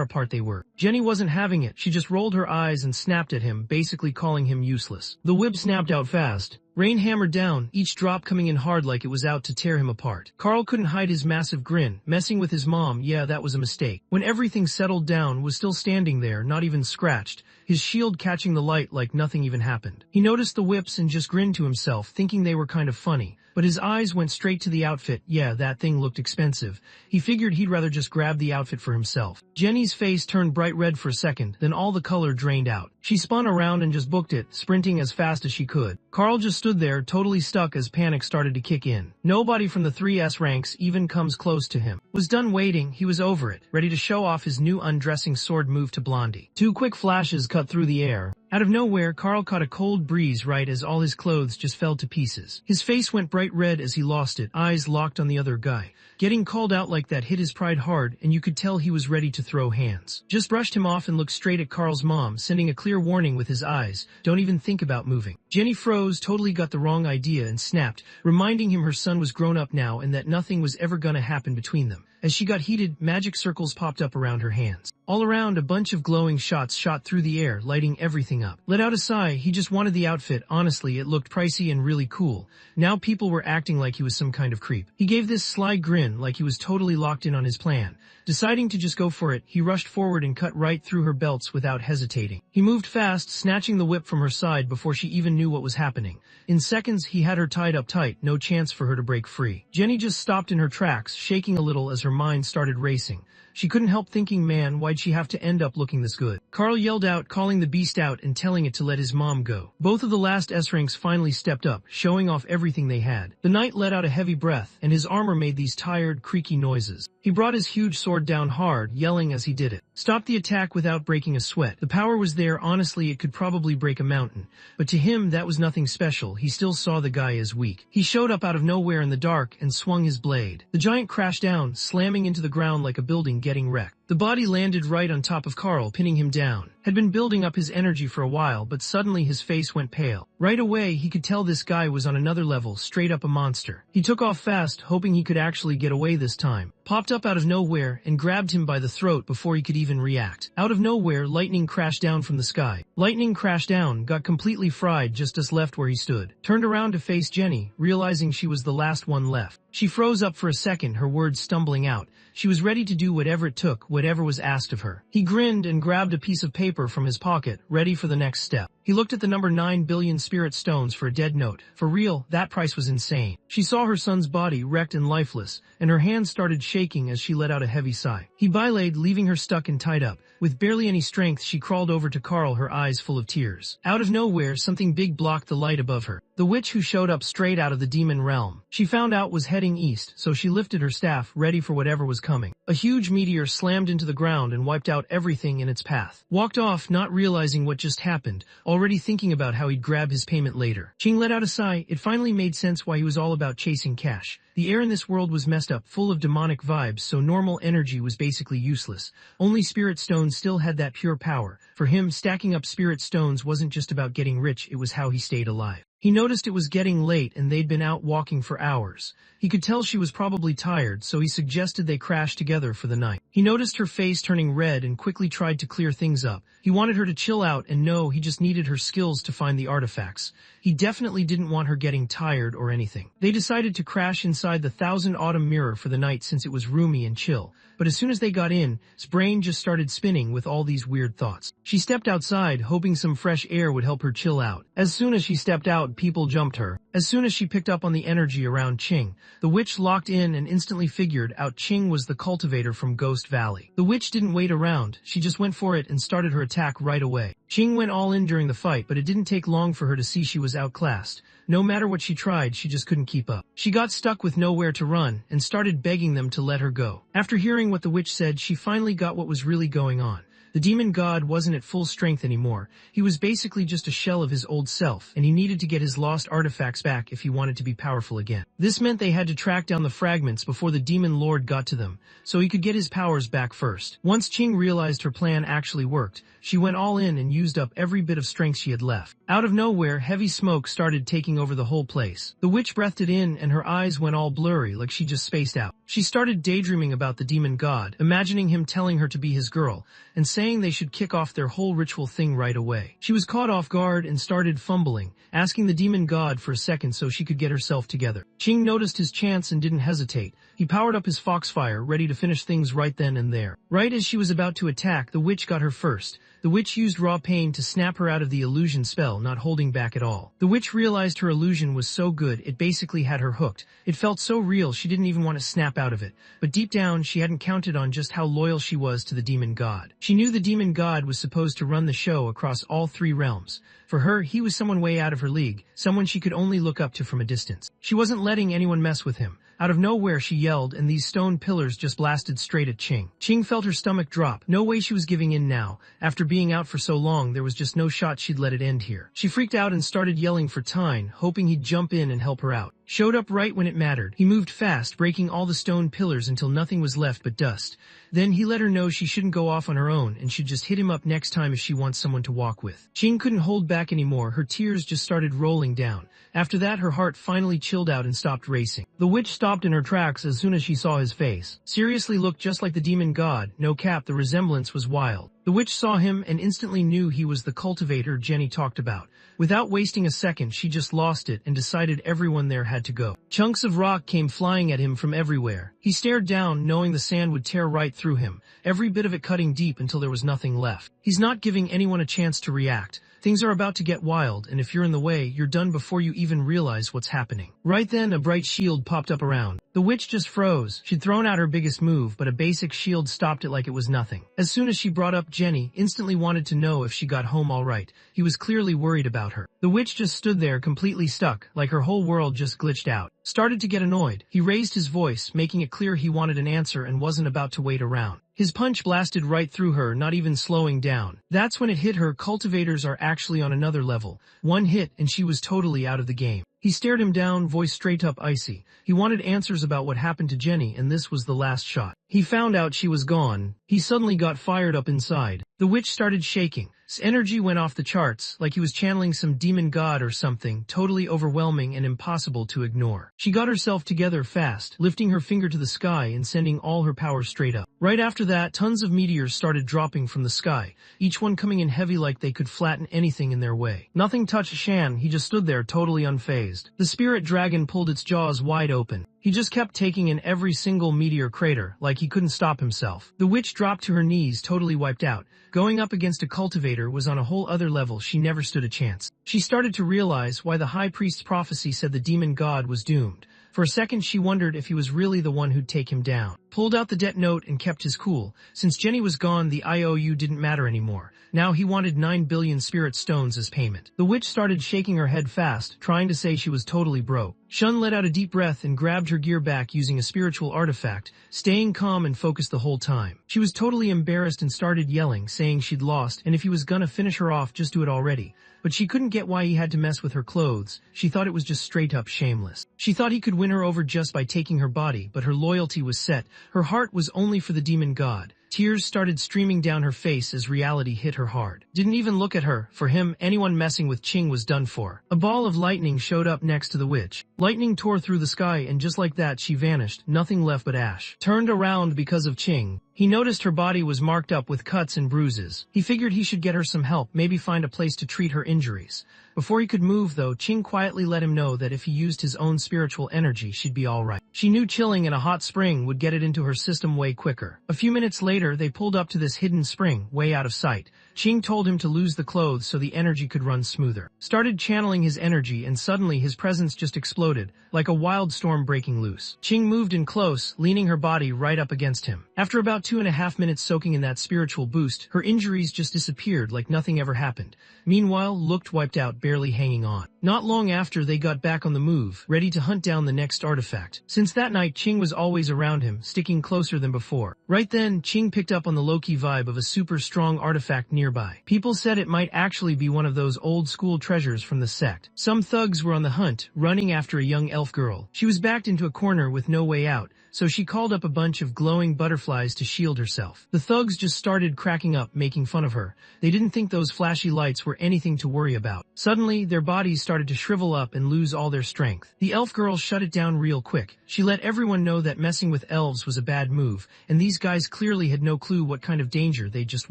apart they were. Jenny wasn't having it. She just rolled her eyes and snapped at him, basically calling him useless. The whip snapped out fast. Rain hammered down, each drop coming in hard like it was out to tear him apart. Carl couldn't hide his massive grin, messing with his mom. Yeah, that was a mistake. When everything settled down, was still standing there, not even scratched, his shield catching the light like nothing even happened. He noticed the whips and just grinned to himself, thinking they were kind of funny. But his eyes went straight to the outfit. Yeah, that thing looked expensive. He figured he'd rather just grab the outfit for himself. Jenny's face turned bright red for a second, then all the color drained out. She spun around and just booked it, sprinting as fast as she could. Carl just stood there, totally stuck as panic started to kick in. Nobody from the 3S ranks even comes close to him. Was done waiting, he was over it, ready to show off his new undressing sword move to Blondie. Two quick flashes cut through the air. Out of nowhere, Carl caught a cold breeze right as all his clothes just fell to pieces. His face went bright red as he lost it, eyes locked on the other guy. Getting called out like that hit his pride hard, and you could tell he was ready to throw hands. Just brushed him off and looked straight at Carl's mom, sending a clear warning with his eyes. Don't even think about moving. Jenny froze, totally got the wrong idea and snapped, reminding him her son was grown up now and that nothing was ever gonna happen between them. As she got heated, magic circles popped up around her hands. All around, a bunch of glowing shots shot through the air, lighting everything up. Let out a sigh, he just wanted the outfit. Honestly, it looked pricey and really cool. Now people were acting like he was some kind of creep. He gave this sly grin like he was totally locked in on his plan. Deciding to just go for it, he rushed forward and cut right through her belts without hesitating. He moved fast, snatching the whip from her side before she even knew what was happening. In seconds, he had her tied up tight, no chance for her to break free. Jenny just stopped in her tracks, shaking a little as her mind started racing. She couldn't help thinking, man, why'd she have to end up looking this good? Carl yelled out, calling the beast out and telling it to let his mom go. Both of the last S-ranks finally stepped up, showing off everything they had. The knight let out a heavy breath, and his armor made these tired, creaky noises. He brought his huge sword down hard, yelling as he did it. Stopped the attack without breaking a sweat. The power was there, honestly it could probably break a mountain. But to him that was nothing special, he still saw the guy as weak. He showed up out of nowhere in the dark and swung his blade. The giant crashed down, slamming into the ground like a building getting wrecked. The body landed right on top of Carl, pinning him down. Had been building up his energy for a while, but suddenly his face went pale. Right away, he could tell this guy was on another level, straight up a monster. He took off fast, hoping he could actually get away this time. Popped up out of nowhere and grabbed him by the throat before he could even react. Out of nowhere, lightning crashed down from the sky. Lightning crashed down, got completely fried just as left where he stood. Turned around to face Jenny, realizing she was the last one left. She froze up for a second, her words stumbling out. She was ready to do whatever it took, whatever was asked of her. He grinned and grabbed a piece of paper from his pocket, ready for the next step. He looked at the number 9 billion spirit stones for a dead note. For real, that price was insane. She saw her son's body wrecked and lifeless, and her hands started shaking as she let out a heavy sigh. He belayed, leaving her stuck and tied up. With barely any strength, she crawled over to Carl, her eyes full of tears. Out of nowhere, something big blocked the light above her. The witch who showed up straight out of the demon realm. She found out was heading east, so she lifted her staff, ready for whatever was coming. A huge meteor slammed into the ground and wiped out everything in its path. Walked off, not realizing what just happened, already thinking about how he'd grab his payment later. Ching let out a sigh. It finally made sense why he was all about chasing cash. The air in this world was messed up, full of demonic vibes, so normal energy was basically useless. Only spirit stones still had that pure power. For him, stacking up spirit stones wasn't just about getting rich, it was how he stayed alive. He noticed it was getting late and they'd been out walking for hours. He could tell she was probably tired, so he suggested they crash together for the night. He noticed her face turning red and quickly tried to clear things up. He wanted her to chill out and know he just needed her skills to find the artifacts. He definitely didn't want her getting tired or anything. They decided to crash inside the Thousand Autumn Mirror for the night since it was roomy and chill. But as soon as they got in, his brain just started spinning with all these weird thoughts. She stepped outside, hoping some fresh air would help her chill out. As soon as she stepped out, people jumped her. As soon as she picked up on the energy around Qing, the witch locked in and instantly figured out Qing was the cultivator from Ghost Valley. The witch didn't wait around, she just went for it and started her attack right away. Qing went all in during the fight, but it didn't take long for her to see she was outclassed. No matter what she tried, she just couldn't keep up. She got stuck with nowhere to run and started begging them to let her go. After hearing what the witch said, she finally got what was really going on. The demon god wasn't at full strength anymore. He was basically just a shell of his old self, and he needed to get his lost artifacts back if he wanted to be powerful again. This meant they had to track down the fragments before the demon lord got to them, so he could get his powers back first. Once Qing realized her plan actually worked, she went all in and used up every bit of strength she had left. Out of nowhere, heavy smoke started taking over the whole place. The witch breathed it in and her eyes went all blurry like she just spaced out. She started daydreaming about the demon god, imagining him telling her to be his girl, and saying they should kick off their whole ritual thing right away. She was caught off guard and started fumbling, asking the demon god for a second so she could get herself together. Qing noticed his chance and didn't hesitate. He powered up his foxfire, ready to finish things right then and there. Right as she was about to attack, the witch got her first. The witch used raw pain to snap her out of the illusion spell, not holding back at all. The witch realized her illusion was so good it basically had her hooked. It felt so real she didn't even want to snap out of it. But deep down she hadn't counted on just how loyal she was to the demon god. She knew the demon god was supposed to run the show across all three realms. For her, he was someone way out of her league, someone she could only look up to from a distance. She wasn't letting anyone mess with him. Out of nowhere she yelled and these stone pillars just blasted straight at Qing. Qing felt her stomach drop. No way she was giving in now. After being out for so long, there was just no shot she'd let it end here. She freaked out and started yelling for Tyne, hoping he'd jump in and help her out. Showed up right when it mattered. He moved fast, breaking all the stone pillars until nothing was left but dust. Then he let her know she shouldn't go off on her own and should just hit him up next time if she wants someone to walk with. Qing couldn't hold back anymore. Her tears just started rolling down. After that, her heart finally chilled out and stopped racing. The witch stopped in her tracks as soon as she saw his face. Seriously looked just like the demon god. No cap, the resemblance was wild. The witch saw him and instantly knew he was the cultivator Jenny talked about. Without wasting a second, she just lost it and decided everyone there had to go. Chunks of rock came flying at him from everywhere. He stared down, knowing the sand would tear right through him, every bit of it cutting deep until there was nothing left. He's not giving anyone a chance to react. Things are about to get wild, and if you're in the way, you're done before you even realize what's happening. Right then, a bright shield popped up around. The witch just froze. She'd thrown out her biggest move, but a basic shield stopped it like it was nothing. As soon as she brought up Jenny, instantly wanted to know if she got home all right. He was clearly worried about her. The witch just stood there completely stuck, like her whole world just glitched out. Started to get annoyed. He raised his voice, making it clear he wanted an answer and wasn't about to wait around. His punch blasted right through her, not even slowing down. That's when it hit her. Cultivators are actually on another level. One hit and she was totally out of the game. He stared him down, voice straight up icy. He wanted answers about what happened to Jenny, and this was the last shot. He found out she was gone. He suddenly got fired up inside. The witch started shaking. His energy went off the charts, like he was channeling some demon god or something, totally overwhelming and impossible to ignore. She got herself together fast, lifting her finger to the sky and sending all her power straight up. Right after that, tons of meteors started dropping from the sky, each one coming in heavy like they could flatten anything in their way. Nothing touched Shan, he just stood there totally unfazed. The spirit dragon pulled its jaws wide open. He just kept taking in every single meteor crater, like he couldn't stop himself. The witch dropped to her knees, totally wiped out. Going up against a cultivator was on a whole other level. She never stood a chance. She started to realize why the high priest's prophecy said the demon god was doomed. For a second she wondered if he was really the one who'd take him down. Pulled out the debt note and kept his cool. Since Jenny was gone, the IOU didn't matter anymore. Now he wanted 9 billion spirit stones as payment. The witch started shaking her head fast, trying to say she was totally broke. Shun let out a deep breath and grabbed her gear back using a spiritual artifact, staying calm and focused the whole time. She was totally embarrassed and started yelling, saying she'd lost, and if he was gonna finish her off, just do it already. But she couldn't get why he had to mess with her clothes. She thought it was just straight up shameless. She thought he could win her over just by taking her body, but her loyalty was set. Her heart was only for the demon god. Tears started streaming down her face as reality hit her hard. Didn't even look at her. For him, anyone messing with Qing was done for. A ball of lightning showed up next to the witch. Lightning tore through the sky and just like that she vanished, nothing left but ash. Turned around because of Qing. He noticed her body was marked up with cuts and bruises. He figured he should get her some help, maybe find a place to treat her injuries. Before he could move, though, Ching quietly let him know that if he used his own spiritual energy, she'd be alright. She knew chilling in a hot spring would get it into her system way quicker. A few minutes later, they pulled up to this hidden spring, way out of sight. Ching told him to lose the clothes so the energy could run smoother. Started channeling his energy, and suddenly his presence just exploded, like a wild storm breaking loose. Ching moved in close, leaning her body right up against him. After about 2.5 minutes soaking in that spiritual boost, her injuries just disappeared like nothing ever happened. Meanwhile, looked wiped out, barely hanging on. Not long after, they got back on the move, ready to hunt down the next artifact. Since that night, Ching was always around him, sticking closer than before. Right then, Ching picked up on the low-key vibe of a super strong artifact nearby. People said it might actually be one of those old-school treasures from the sect. Some thugs were on the hunt, running after a young elf girl. She was backed into a corner with no way out, so she called up a bunch of glowing butterflies to shield herself. The thugs just started cracking up, making fun of her. They didn't think those flashy lights were anything to worry about. Suddenly, their bodies started to shrivel up and lose all their strength. The elf girl shut it down real quick. She let everyone know that messing with elves was a bad move, and these guys clearly had no clue what kind of danger they just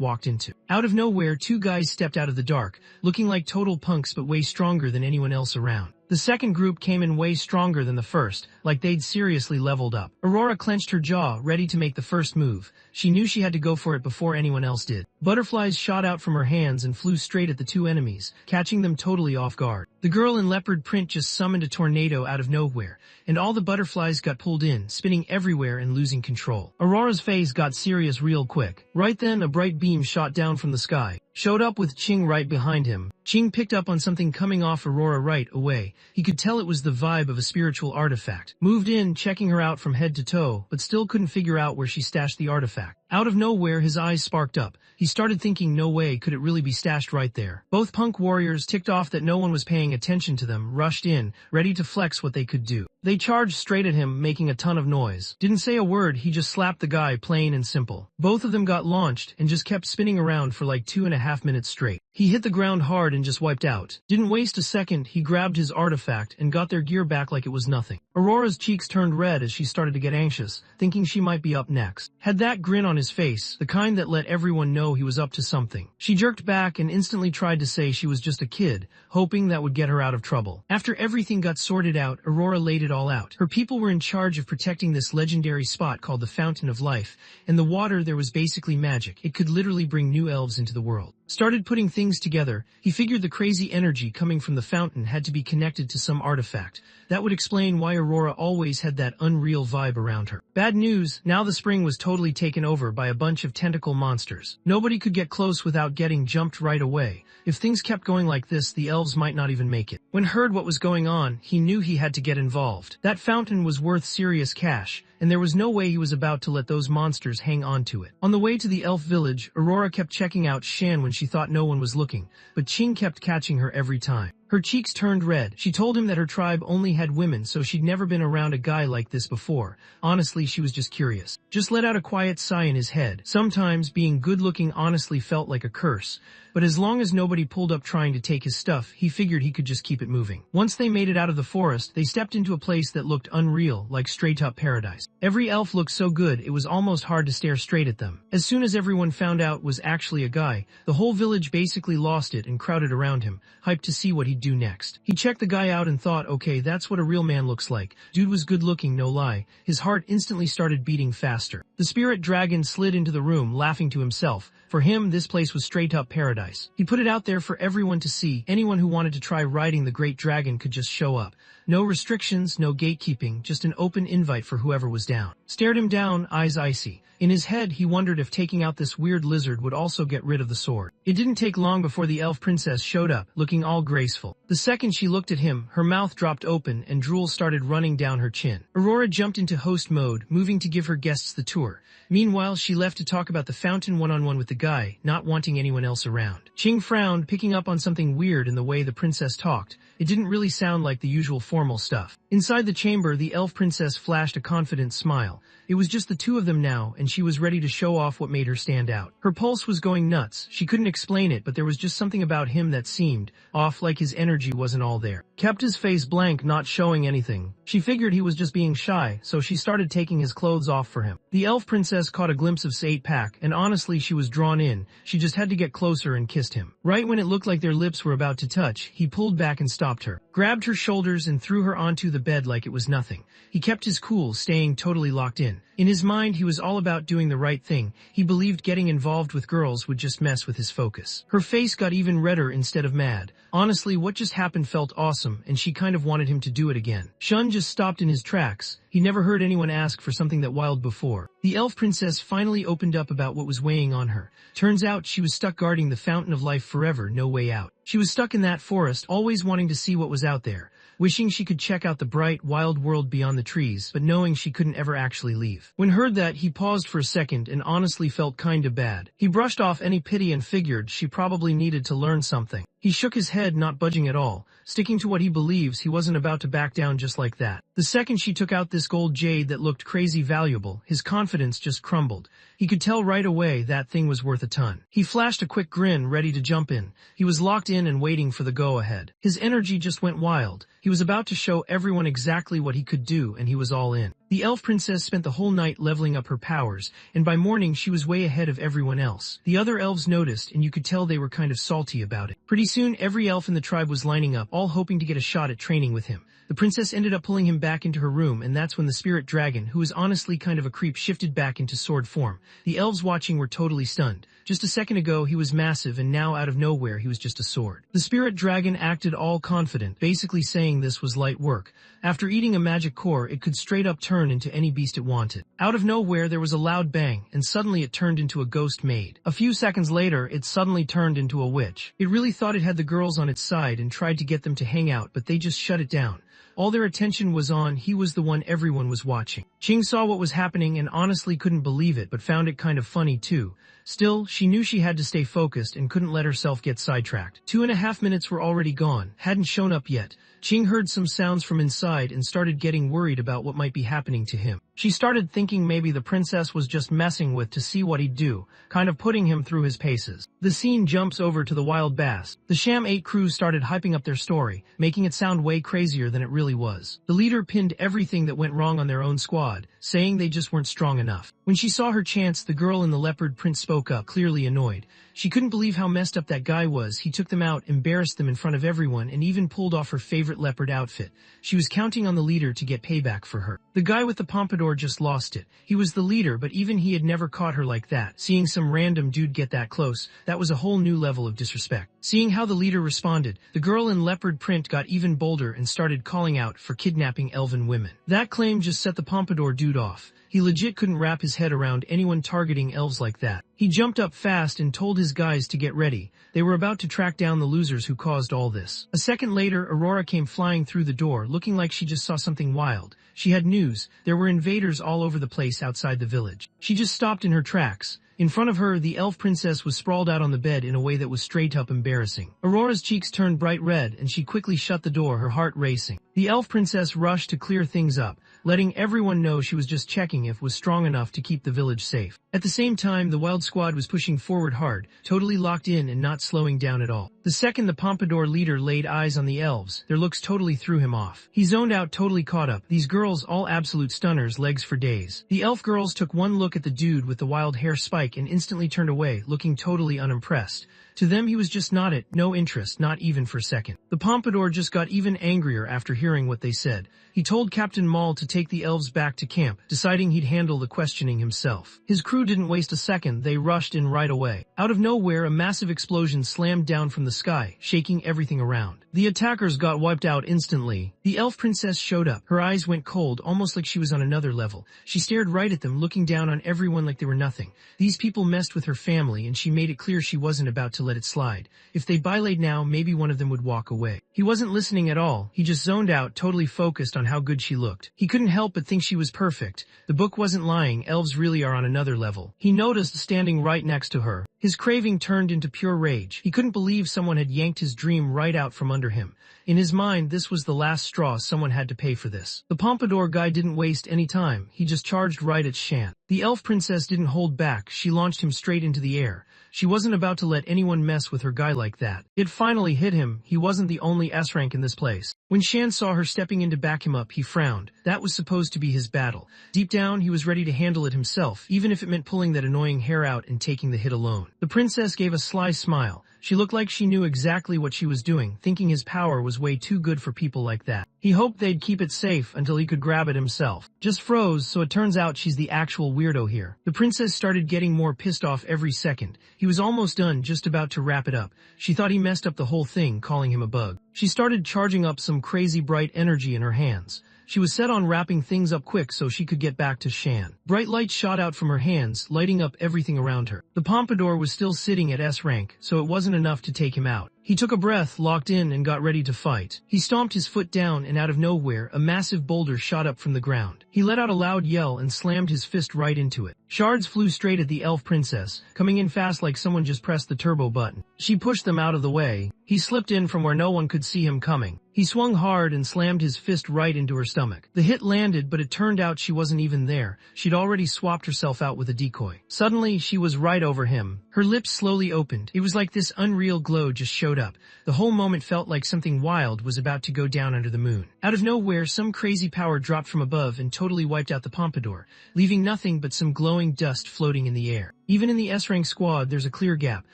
walked into. Out of nowhere, two guys stepped out of the dark, looking like total punks but way stronger than anyone else around. The second group came in way stronger than the first, like they'd seriously leveled up. Aurora clenched her jaw, ready to make the first move. She knew she had to go for it before anyone else did. Butterflies shot out from her hands and flew straight at the two enemies, catching them totally off guard. The girl in leopard print just summoned a tornado out of nowhere, and all the butterflies got pulled in, spinning everywhere and losing control. Aurora's face got serious real quick. Right then, a bright beam shot down from the sky, showed up with Ching right behind him. Ching picked up on something coming off Aurora right away. He could tell it was the vibe of a spiritual artifact. Moved in, checking her out from head to toe, but still couldn't figure out where she stashed the artifact. Out of nowhere, his eyes sparked up. He started thinking, no way could it really be stashed right there. Both punk warriors, ticked off that no one was paying attention to them, rushed in, ready to flex what they could do. They charged straight at him, making a ton of noise. Didn't say a word, he just slapped the guy, plain and simple. Both of them got launched and just kept spinning around for like 2.5 minutes straight. He hit the ground hard and just wiped out. Didn't waste a second, he grabbed his artifact and got their gear back like it was nothing. Aurora's cheeks turned red as she started to get anxious, thinking she might be up next. Had that grin on his face, the kind that let everyone know he was up to something. She jerked back and instantly tried to say she was just a kid, hoping that would get her out of trouble. After everything got sorted out, Aurora laid it all out. Her people were in charge of protecting this legendary spot called the Fountain of Life, and the water there was basically magic. It could literally bring new elves into the world. Started putting things together. He figured the crazy energy coming from the fountain had to be connected to some artifact. That would explain why Aurora always had that unreal vibe around her. Bad news, now the spring was totally taken over by a bunch of tentacle monsters. Nobody could get close without getting jumped right away. If things kept going like this, the elves might not even make it. When heard what was going on, he knew he had to get involved. That fountain was worth serious cash, and there was no way he was about to let those monsters hang on to it. On the way to the elf village, Aurora kept checking out Shan when she thought no one was looking, but Ching kept catching her every time. Her cheeks turned red. She told him that her tribe only had women, so she'd never been around a guy like this before. Honestly, she was just curious. Just let out a quiet sigh in his head. Sometimes being good-looking honestly felt like a curse, but as long as nobody pulled up trying to take his stuff, he figured he could just keep it moving. Once they made it out of the forest, they stepped into a place that looked unreal, like straight-up paradise. Every elf looked so good, it was almost hard to stare straight at them. As soon as everyone found out was actually a guy, the whole village basically lost it and crowded around him, hyped to see what he'd do next. He checked the guy out and thought, okay, that's what a real man looks like. Dude was good looking, no lie. His heart instantly started beating faster. The spirit dragon slid into the room, laughing to himself. For him, this place was straight up paradise. He put it out there for everyone to see. Anyone who wanted to try riding the great dragon could just show up. No restrictions, no gatekeeping, just an open invite for whoever was down. Stared him down, eyes icy. In his head, he wondered if taking out this weird lizard would also get rid of the sword. It didn't take long before the elf princess showed up, looking all graceful. The second she looked at him, her mouth dropped open and drool started running down her chin. Aurora jumped into host mode, moving to give her guests the tour. Meanwhile, she left to talk about the fountain one-on-one with the guy, not wanting anyone else around. Ching frowned, picking up on something weird in the way the princess talked. It didn't really sound like the usual formal stuff. Inside the chamber, the elf princess flashed a confident smile. It was just the two of them now, and she was ready to show off what made her stand out. Her pulse was going nuts. She couldn't explain it, but there was just something about him that seemed off, like his energy wasn't all there. Kept his face blank, not showing anything. She figured he was just being shy, so she started taking his clothes off for him. The elf princess caught a glimpse of his 8-pack, and honestly she was drawn in. She just had to get closer and kissed him. Right when it looked like their lips were about to touch, he pulled back and stopped her, grabbed her shoulders and threw her onto the bed like it was nothing. He kept his cool, staying totally locked in. In his mind, he was all about doing the right thing. He believed getting involved with girls would just mess with his focus. Her face got even redder instead of mad. Honestly, what just happened felt awesome, and she kind of wanted him to do it again. Shun just stopped in his tracks. He never heard anyone ask for something that wild before. The elf princess finally opened up about what was weighing on her. Turns out she was stuck guarding the fountain of life forever, no way out. She was stuck in that forest, always wanting to see what was out there, wishing she could check out the bright, wild world beyond the trees, but knowing she couldn't ever actually leave. When heard that, he paused for a second and honestly felt kinda bad. He brushed off any pity and figured she probably needed to learn something. He shook his head, not budging at all, sticking to what he believes. He wasn't about to back down just like that. The second she took out this gold jade that looked crazy valuable, his confidence just crumbled. He could tell right away that thing was worth a ton. He flashed a quick grin, ready to jump in. He was locked in and waiting for the go-ahead. His energy just went wild. He was about to show everyone exactly what he could do, and he was all in. The elf princess spent the whole night leveling up her powers, and by morning she was way ahead of everyone else. The other elves noticed, and you could tell they were kind of salty about it. Pretty soon, every elf in the tribe was lining up, all hoping to get a shot at training with him. The princess ended up pulling him back into her room, and that's when the spirit dragon, who was honestly kind of a creep, shifted back into sword form. The elves watching were totally stunned. Just a second ago he was massive, and now out of nowhere he was just a sword. The spirit dragon acted all confident, basically saying this was light work. After eating a magic core, it could straight up turn into any beast it wanted. Out of nowhere there was a loud bang, and suddenly it turned into a ghost maid. A few seconds later, it suddenly turned into a witch. It really thought it had the girls on its side and tried to get them to hang out, but they just shut it down. All their attention was on, he was the one everyone was watching. Ching saw what was happening and honestly couldn't believe it, but found it kind of funny too. Still, she knew she had to stay focused and couldn't let herself get sidetracked. 2.5 minutes were already gone, hadn't shown up yet. Ching heard some sounds from inside and started getting worried about what might be happening to him. She started thinking maybe the princess was just messing with to see what he'd do, kind of putting him through his paces. The scene jumps over to the Wild Bass. The Sham 8 crew started hyping up their story, making it sound way crazier than it really was. The leader pinned everything that went wrong on their own squad, saying they just weren't strong enough. When she saw her chance, the girl in the leopard print spoke up, clearly annoyed. She couldn't believe how messed up that guy was. He took them out, embarrassed them in front of everyone, and even pulled off her favorite leopard outfit. She was counting on the leader to get payback for her. The guy with the pompadour just lost it. He was the leader, but even he had never caught her like that. Seeing some random dude get that close, that was a whole new level of disrespect. Seeing how the leader responded, the girl in leopard print got even bolder and started calling out for kidnapping elven women. That claim just set the pompadour dude off. He legit couldn't wrap his head around anyone targeting elves like that. He jumped up fast and told his guys to get ready. They were about to track down the losers who caused all this. A second later, Aurora came flying through the door, looking like she just saw something wild. She had news. There were invaders all over the place outside the village. She just stopped in her tracks. In front of her, the elf princess was sprawled out on the bed in a way that was straight up embarrassing. Aurora's cheeks turned bright red, and she quickly shut the door, her heart racing. The elf princess rushed to clear things up, letting everyone know she was just checking if was strong enough to keep the village safe. At the same time, the wild squad was pushing forward hard, totally locked in and not slowing down at all. The second the pompadour leader laid eyes on the elves, their looks totally threw him off. He zoned out, totally caught up. These girls, all absolute stunners, legs for days. The elf girls took one look at the dude with the wild hair spike and instantly turned away, looking totally unimpressed. To them he was just not it, no interest, not even for a second. The pompadour just got even angrier after hearing what they said. He told Captain Maul to take the elves back to camp, deciding he'd handle the questioning himself. His crew didn't waste a second, they rushed in right away. Out of nowhere, a massive explosion slammed down from the sky, shaking everything around. The attackers got wiped out instantly. The elf princess showed up. Her eyes went cold, almost like she was on another level. She stared right at them, looking down on everyone like they were nothing. These people messed with her family, and she made it clear she wasn't about to to let it slide. If they bailaid now, maybe one of them would walk away. He wasn't listening at all. He just zoned out, totally focused on how good she looked. He couldn't help but think she was perfect. The book wasn't lying. Elves really are on another level. He noticed standing right next to her. His craving turned into pure rage. He couldn't believe someone had yanked his dream right out from under him. In his mind, this was the last straw. Someone had to pay for this. The pompadour guy didn't waste any time. He just charged right at Shan. The elf princess didn't hold back. She launched him straight into the air. She wasn't about to let anyone mess with her guy like that. It finally hit him. He wasn't the only S-rank in this place. When Shan saw her stepping in to back him up, he frowned. That was supposed to be his battle. Deep down, he was ready to handle it himself, even if it meant pulling that annoying hair out and taking the hit alone. The princess gave a sly smile. She looked like she knew exactly what she was doing, thinking his power was way too good for people like that. He hoped they'd keep it safe until he could grab it himself. Just froze, so it turns out she's the actual weirdo here. The princess started getting more pissed off every second. He was almost done, just about to wrap it up. She thought he messed up the whole thing, calling him a bug. She started charging up some crazy bright energy in her hands. She was set on wrapping things up quick so she could get back to Shan. Bright light shot out from her hands, lighting up everything around her. The pompadour was still sitting at S rank, so it wasn't enough to take him out. He took a breath, locked in, and got ready to fight. He stomped his foot down, and out of nowhere, a massive boulder shot up from the ground. He let out a loud yell and slammed his fist right into it. Shards flew straight at the elf princess, coming in fast like someone just pressed the turbo button. She pushed them out of the way. He slipped in from where no one could see him coming. He swung hard and slammed his fist right into her stomach. The hit landed, but it turned out she wasn't even there. She'd already swapped herself out with a decoy. Suddenly, she was right over him. Her lips slowly opened. It was like this unreal glow just showed up. The whole moment felt like something wild was about to go down under the moon. Out of nowhere, some crazy power dropped from above and totally wiped out the pompadour, leaving nothing but some glowing dust floating in the air. Even in the S-rank squad, there's a clear gap.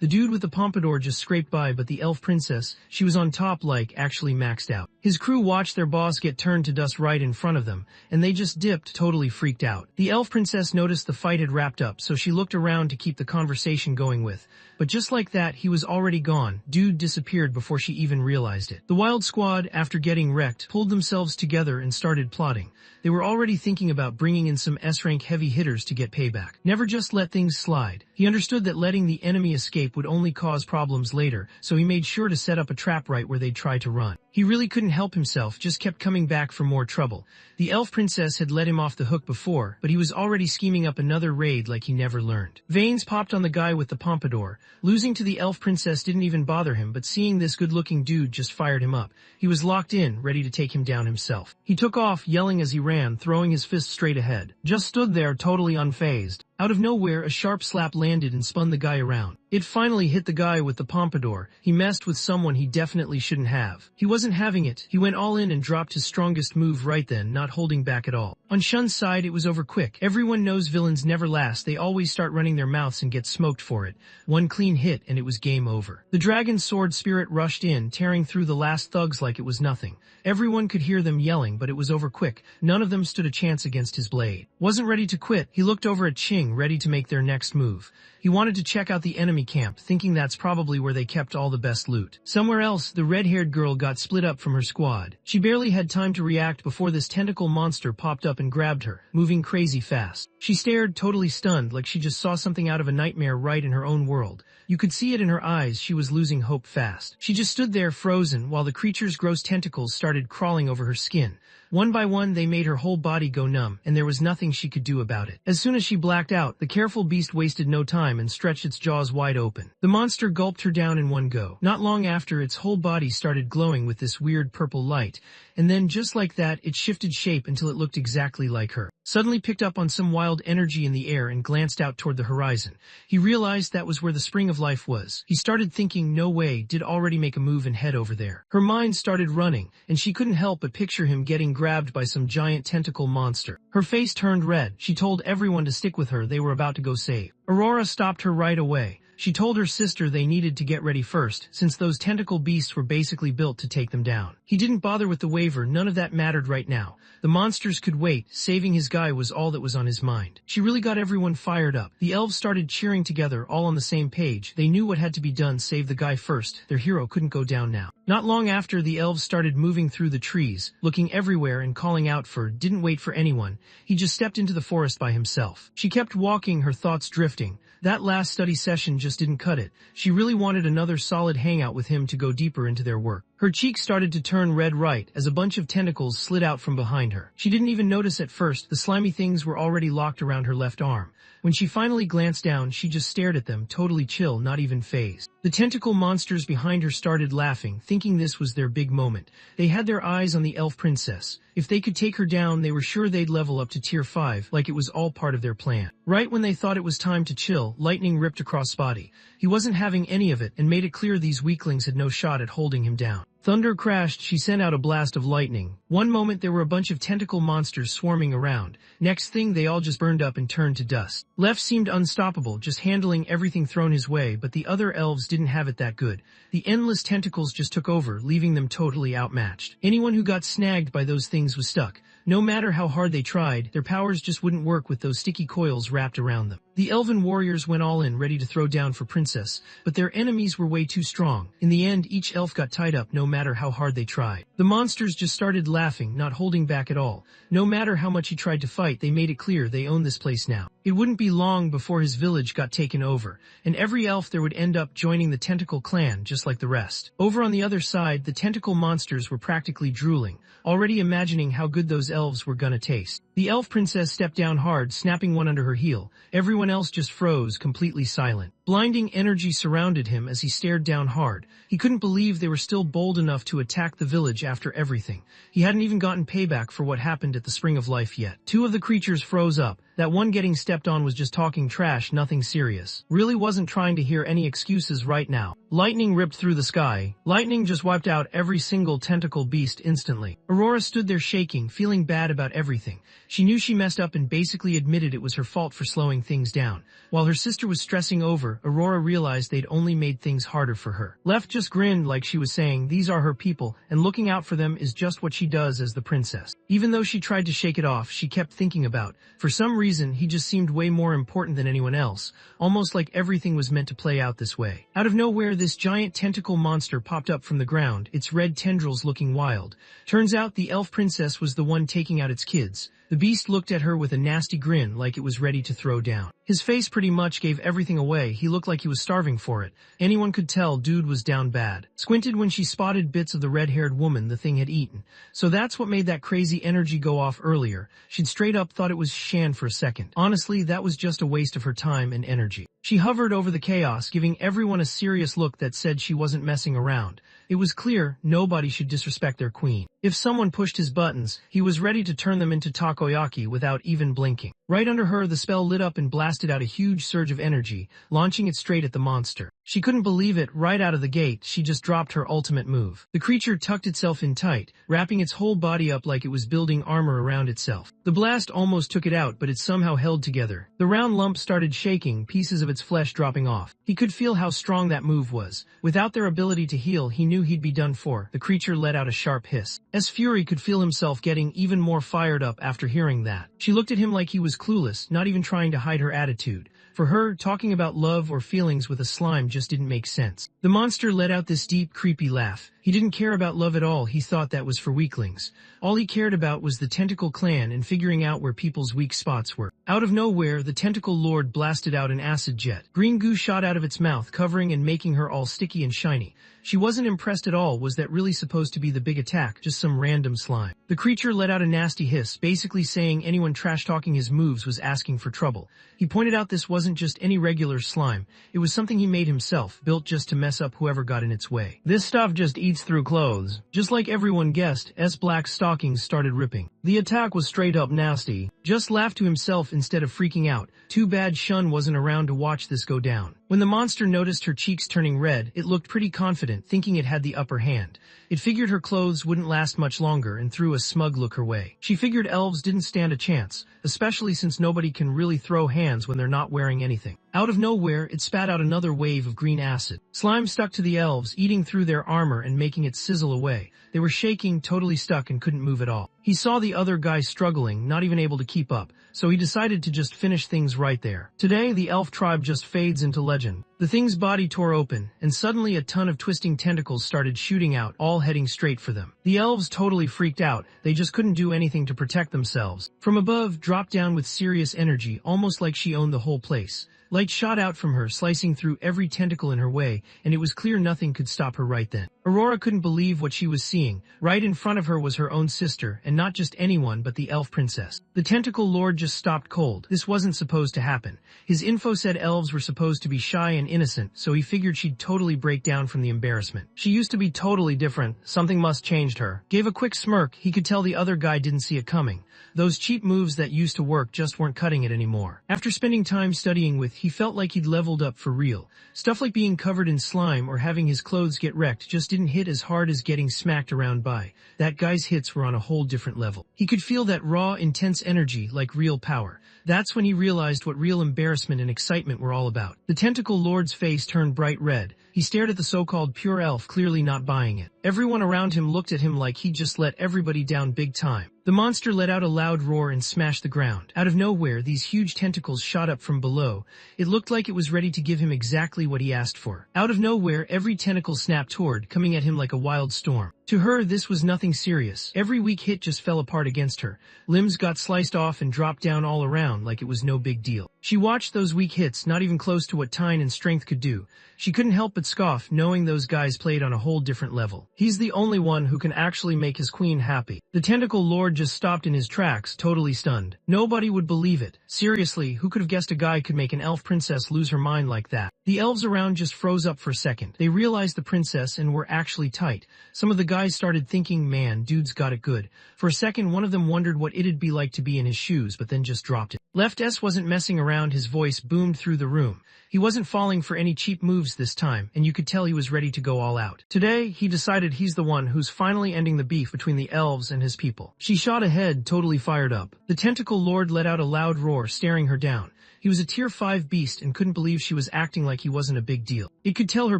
The dude with the pompadour just scraped by, but the elf princess, she was on top like actually maxed out. His crew watched their boss get turned to dust right in front of them, and they just dipped, totally freaked out. The elf princess noticed the fight had wrapped up, so she looked around to keep the conversation going with. But just like that, he was already gone. Dude disappeared before she even realized it. The wild squad, after getting wrecked, pulled themselves together and started plotting. They were already thinking about bringing in some S-rank heavy hitters to get payback. Never just let things slide. He understood that letting the enemy escape would only cause problems later, so he made sure to set up a trap right where they'd try to run. He really couldn't help himself, just kept coming back for more trouble. The elf princess had let him off the hook before, but he was already scheming up another raid like he never learned. Veins popped on the guy with the pompadour. Losing to the elf princess didn't even bother him, but seeing this good-looking dude just fired him up. He was locked in, ready to take him down himself. He took off, yelling as he ran, throwing his fist straight ahead. Just stood there, totally unfazed. Out of nowhere, a sharp slap landed and spun the guy around. It finally hit the guy with the pompadour. He messed with someone he definitely shouldn't have. He wasn't having it. He went all in and dropped his strongest move right then, not holding back at all. On Shun's side, it was over quick. Everyone knows villains never last. They always start running their mouths and get smoked for it. One clean hit and it was game over. The dragon sword spirit rushed in, tearing through the last thugs like it was nothing. Everyone could hear them yelling, but it was over quick. None of them stood a chance against his blade. Wasn't ready to quit. He looked over at Ching, ready to make their next move. He wanted to check out the enemy camp, thinking that's probably where they kept all the best loot. Somewhere else, the red-haired girl got split up from her squad. She barely had time to react before this tentacle monster popped up and grabbed her, moving crazy fast. She stared, totally stunned, like she just saw something out of a nightmare right in her own world. You could see it in her eyes. She was losing hope fast. She just stood there frozen while the creature's gross tentacles started crawling over her skin. One by one, they made her whole body go numb, and there was nothing she could do about it. As soon as she blacked out, the careful beast wasted no time and stretched its jaws wide open. The monster gulped her down in one go. Not long after, its whole body started glowing with this weird purple light, and then just like that, it shifted shape until it looked exactly like her. Suddenly picked up on some wild energy in the air and glanced out toward the horizon. He realized that was where the spring of life was. He started thinking, no way, did already make a move and head over there. Her mind started running, and she couldn't help but picture him getting grabbed by some giant tentacle monster. Her face turned red. She told everyone to stick with her. They were about to go save. Aurora stopped her right away. She told her sister they needed to get ready first, since those tentacle beasts were basically built to take them down. He didn't bother with the waiver. None of that mattered right now. The monsters could wait. Saving his guy was all that was on his mind. She really got everyone fired up. The elves started cheering together, all on the same page. They knew what had to be done. Save the guy first. Their hero couldn't go down now. Not long after, the elves started moving through the trees, looking everywhere and calling out for, didn't wait for anyone. He just stepped into the forest by himself. She kept walking, her thoughts drifting. That last study session just just didn't cut it. She really wanted another solid hangout with him to go deeper into their work. Her cheeks started to turn red right as a bunch of tentacles slid out from behind her. She didn't even notice at first, the slimy things were already locked around her left arm. When she finally glanced down, she just stared at them, totally chill, not even fazed. The tentacle monsters behind her started laughing, thinking this was their big moment. They had their eyes on the elf princess. If they could take her down, they were sure they'd level up to tier 5, like it was all part of their plan. Right when they thought it was time to chill, lightning ripped across Spotty. He wasn't having any of it and made it clear these weaklings had no shot at holding him down. Thunder crashed, she sent out a blast of lightning. One moment there were a bunch of tentacle monsters swarming around. Next thing they all just burned up and turned to dust. Left seemed unstoppable, just handling everything thrown his way, but the other elves didn't have it that good. The endless tentacles just took over, leaving them totally outmatched. Anyone who got snagged by those things was stuck. No matter how hard they tried, their powers just wouldn't work with those sticky coils wrapped around them. The elven warriors went all in, ready to throw down for Princess, but their enemies were way too strong. In the end, each elf got tied up no matter how hard they tried. The monsters just started laughing, not holding back at all. No matter how much he tried to fight, they made it clear they own this place now. It wouldn't be long before his village got taken over, and every elf there would end up joining the tentacle clan just like the rest. Over on the other side, the tentacle monsters were practically drooling, already imagining how good those elves were gonna taste. The elf princess stepped down hard, snapping one under her heel. Everyone else just froze, completely silent. Blinding energy surrounded him as he stared down hard. He couldn't believe they were still bold enough to attack the village after everything. He hadn't even gotten payback for what happened at the Spring of Life yet. Two of the creatures froze up. That one getting stepped on was just talking trash, nothing serious. Really wasn't trying to hear any excuses right now. Lightning ripped through the sky. Lightning just wiped out every single tentacle beast instantly. Aurora stood there shaking, feeling bad about everything. She knew she messed up and basically admitted it was her fault for slowing things down. While her sister was stressing over, Aurora realized they'd only made things harder for her. Left just grinned like she was saying, these are her people, and looking out for them is just what she does as the princess. Even though she tried to shake it off, she kept thinking about, for some reason, he just seemed way more important than anyone else, almost like everything was meant to play out this way. Out of nowhere, this giant tentacle monster popped up from the ground, its red tendrils looking wild. Turns out the elf princess was the one taking out its kids. The beast looked at her with a nasty grin like it was ready to throw down. His face pretty much gave everything away. He looked like he was starving for it. Anyone could tell dude was down bad. Squinted when she spotted bits of the red-haired woman the thing had eaten. So that's what made that crazy energy go off earlier. She'd straight up thought it was Shan for a second. Honestly, that was just a waste of her time and energy. She hovered over the chaos, giving everyone a serious look that said she wasn't messing around. It was clear nobody should disrespect their queen. If someone pushed his buttons, he was ready to turn them into takoyaki without even blinking. Right under her, the spell lit up and blasted out a huge surge of energy, launching it straight at the monster. She couldn't believe it. Right out of the gate, she just dropped her ultimate move. The creature tucked itself in tight, wrapping its whole body up like it was building armor around itself. The blast almost took it out, but it somehow held together. The round lump started shaking, pieces of its flesh dropping off. He could feel how strong that move was. Without their ability to heal, he knew he'd be done for. The creature let out a sharp hiss. Fury could feel himself getting even more fired up after hearing that. She looked at him like he was clueless, not even trying to hide her attitude. For her, talking about love or feelings with a slime just didn't make sense. The monster let out this deep, creepy laugh. He didn't care about love at all. He thought that was for weaklings. All he cared about was the tentacle clan and figuring out where people's weak spots were. Out of nowhere, the tentacle lord blasted out an acid jet. Green goo shot out of its mouth, covering and making her all sticky and shiny. She wasn't impressed at all. Was that really supposed to be the big attack? Just some random slime. The creature let out a nasty hiss, basically saying anyone trash-talking his moves was asking for trouble. He pointed out this wasn't just any regular slime. It was something he made himself, built just to mess up whoever got in its way. This stuff just eats through clothes. Just like everyone guessed, black stockings started ripping. The attack was straight up nasty. Just laughed to himself instead of freaking out. Too bad Shun wasn't around to watch this go down. When the monster noticed her cheeks turning red, it looked pretty confident, thinking it had the upper hand. It figured her clothes wouldn't last much longer and threw a smug look her way. She figured elves didn't stand a chance, especially since nobody can really throw hands when they're not wearing anything. Out of nowhere, it spat out another wave of green acid. Slime stuck to the elves, eating through their armor and making it sizzle away. They were shaking, totally stuck, and couldn't move at all. He saw the other guy struggling, not even able to keep up, so he decided to just finish things right there. Today, the elf tribe just fades into legend. The thing's body tore open, and suddenly a ton of twisting tentacles started shooting out, all heading straight for them. The elves totally freaked out. They just couldn't do anything to protect themselves. From above, dropped down with serious energy, almost like she owned the whole place. Light shot out from her, slicing through every tentacle in her way, and it was clear nothing could stop her right then. Aurora couldn't believe what she was seeing. Right in front of her was her own sister, and not just anyone but the elf princess. The tentacle lord just stopped cold. This wasn't supposed to happen. His info said elves were supposed to be shy and innocent, so he figured she'd totally break down from the embarrassment. She used to be totally different. Something must changed her. Gave a quick smirk. He could tell the other guy didn't see it coming. Those cheap moves that used to work just weren't cutting it anymore. After spending time studying with, he felt like he'd leveled up for real. Stuff like being covered in slime or having his clothes get wrecked just didn't hit as hard as getting smacked around by. That guy's hits were on a whole different level. He could feel that raw, intense energy like real power. That's when he realized what real embarrassment and excitement were all about. The tentacle lord's face turned bright red. He stared at the so-called pure elf, clearly not buying it. Everyone around him looked at him like he'd just let everybody down big time. The monster let out a loud roar and smashed the ground. Out of nowhere, these huge tentacles shot up from below. It looked like it was ready to give him exactly what he asked for. Out of nowhere, every tentacle snapped toward, coming at him like a wild storm. To her, this was nothing serious. Every weak hit just fell apart against her. Limbs got sliced off and dropped down all around like it was no big deal. She watched those weak hits, not even close to what Tyne and strength could do. She couldn't help but scoff, knowing those guys played on a whole different level. He's the only one who can actually make his queen happy. The tentacle lord just stopped in his tracks, totally stunned. Nobody would believe it. Seriously, who could have guessed a guy could make an elf princess lose her mind like that? The elves around just froze up for a second. They realized the princess and were actually tight. Some of the guys started thinking, man, dude's got it good. For a second, one of them wondered what it'd be like to be in his shoes, but then just dropped it. Left S wasn't messing around. His voice boomed through the room. He wasn't falling for any cheap moves this time, and you could tell he was ready to go all out. Today, he decided he's the one who's finally ending the beef between the elves and his people. She shot ahead, totally fired up. The tentacle lord let out a loud roar, staring her down. He was a tier 5 beast and couldn't believe she was acting like he wasn't a big deal. It could tell her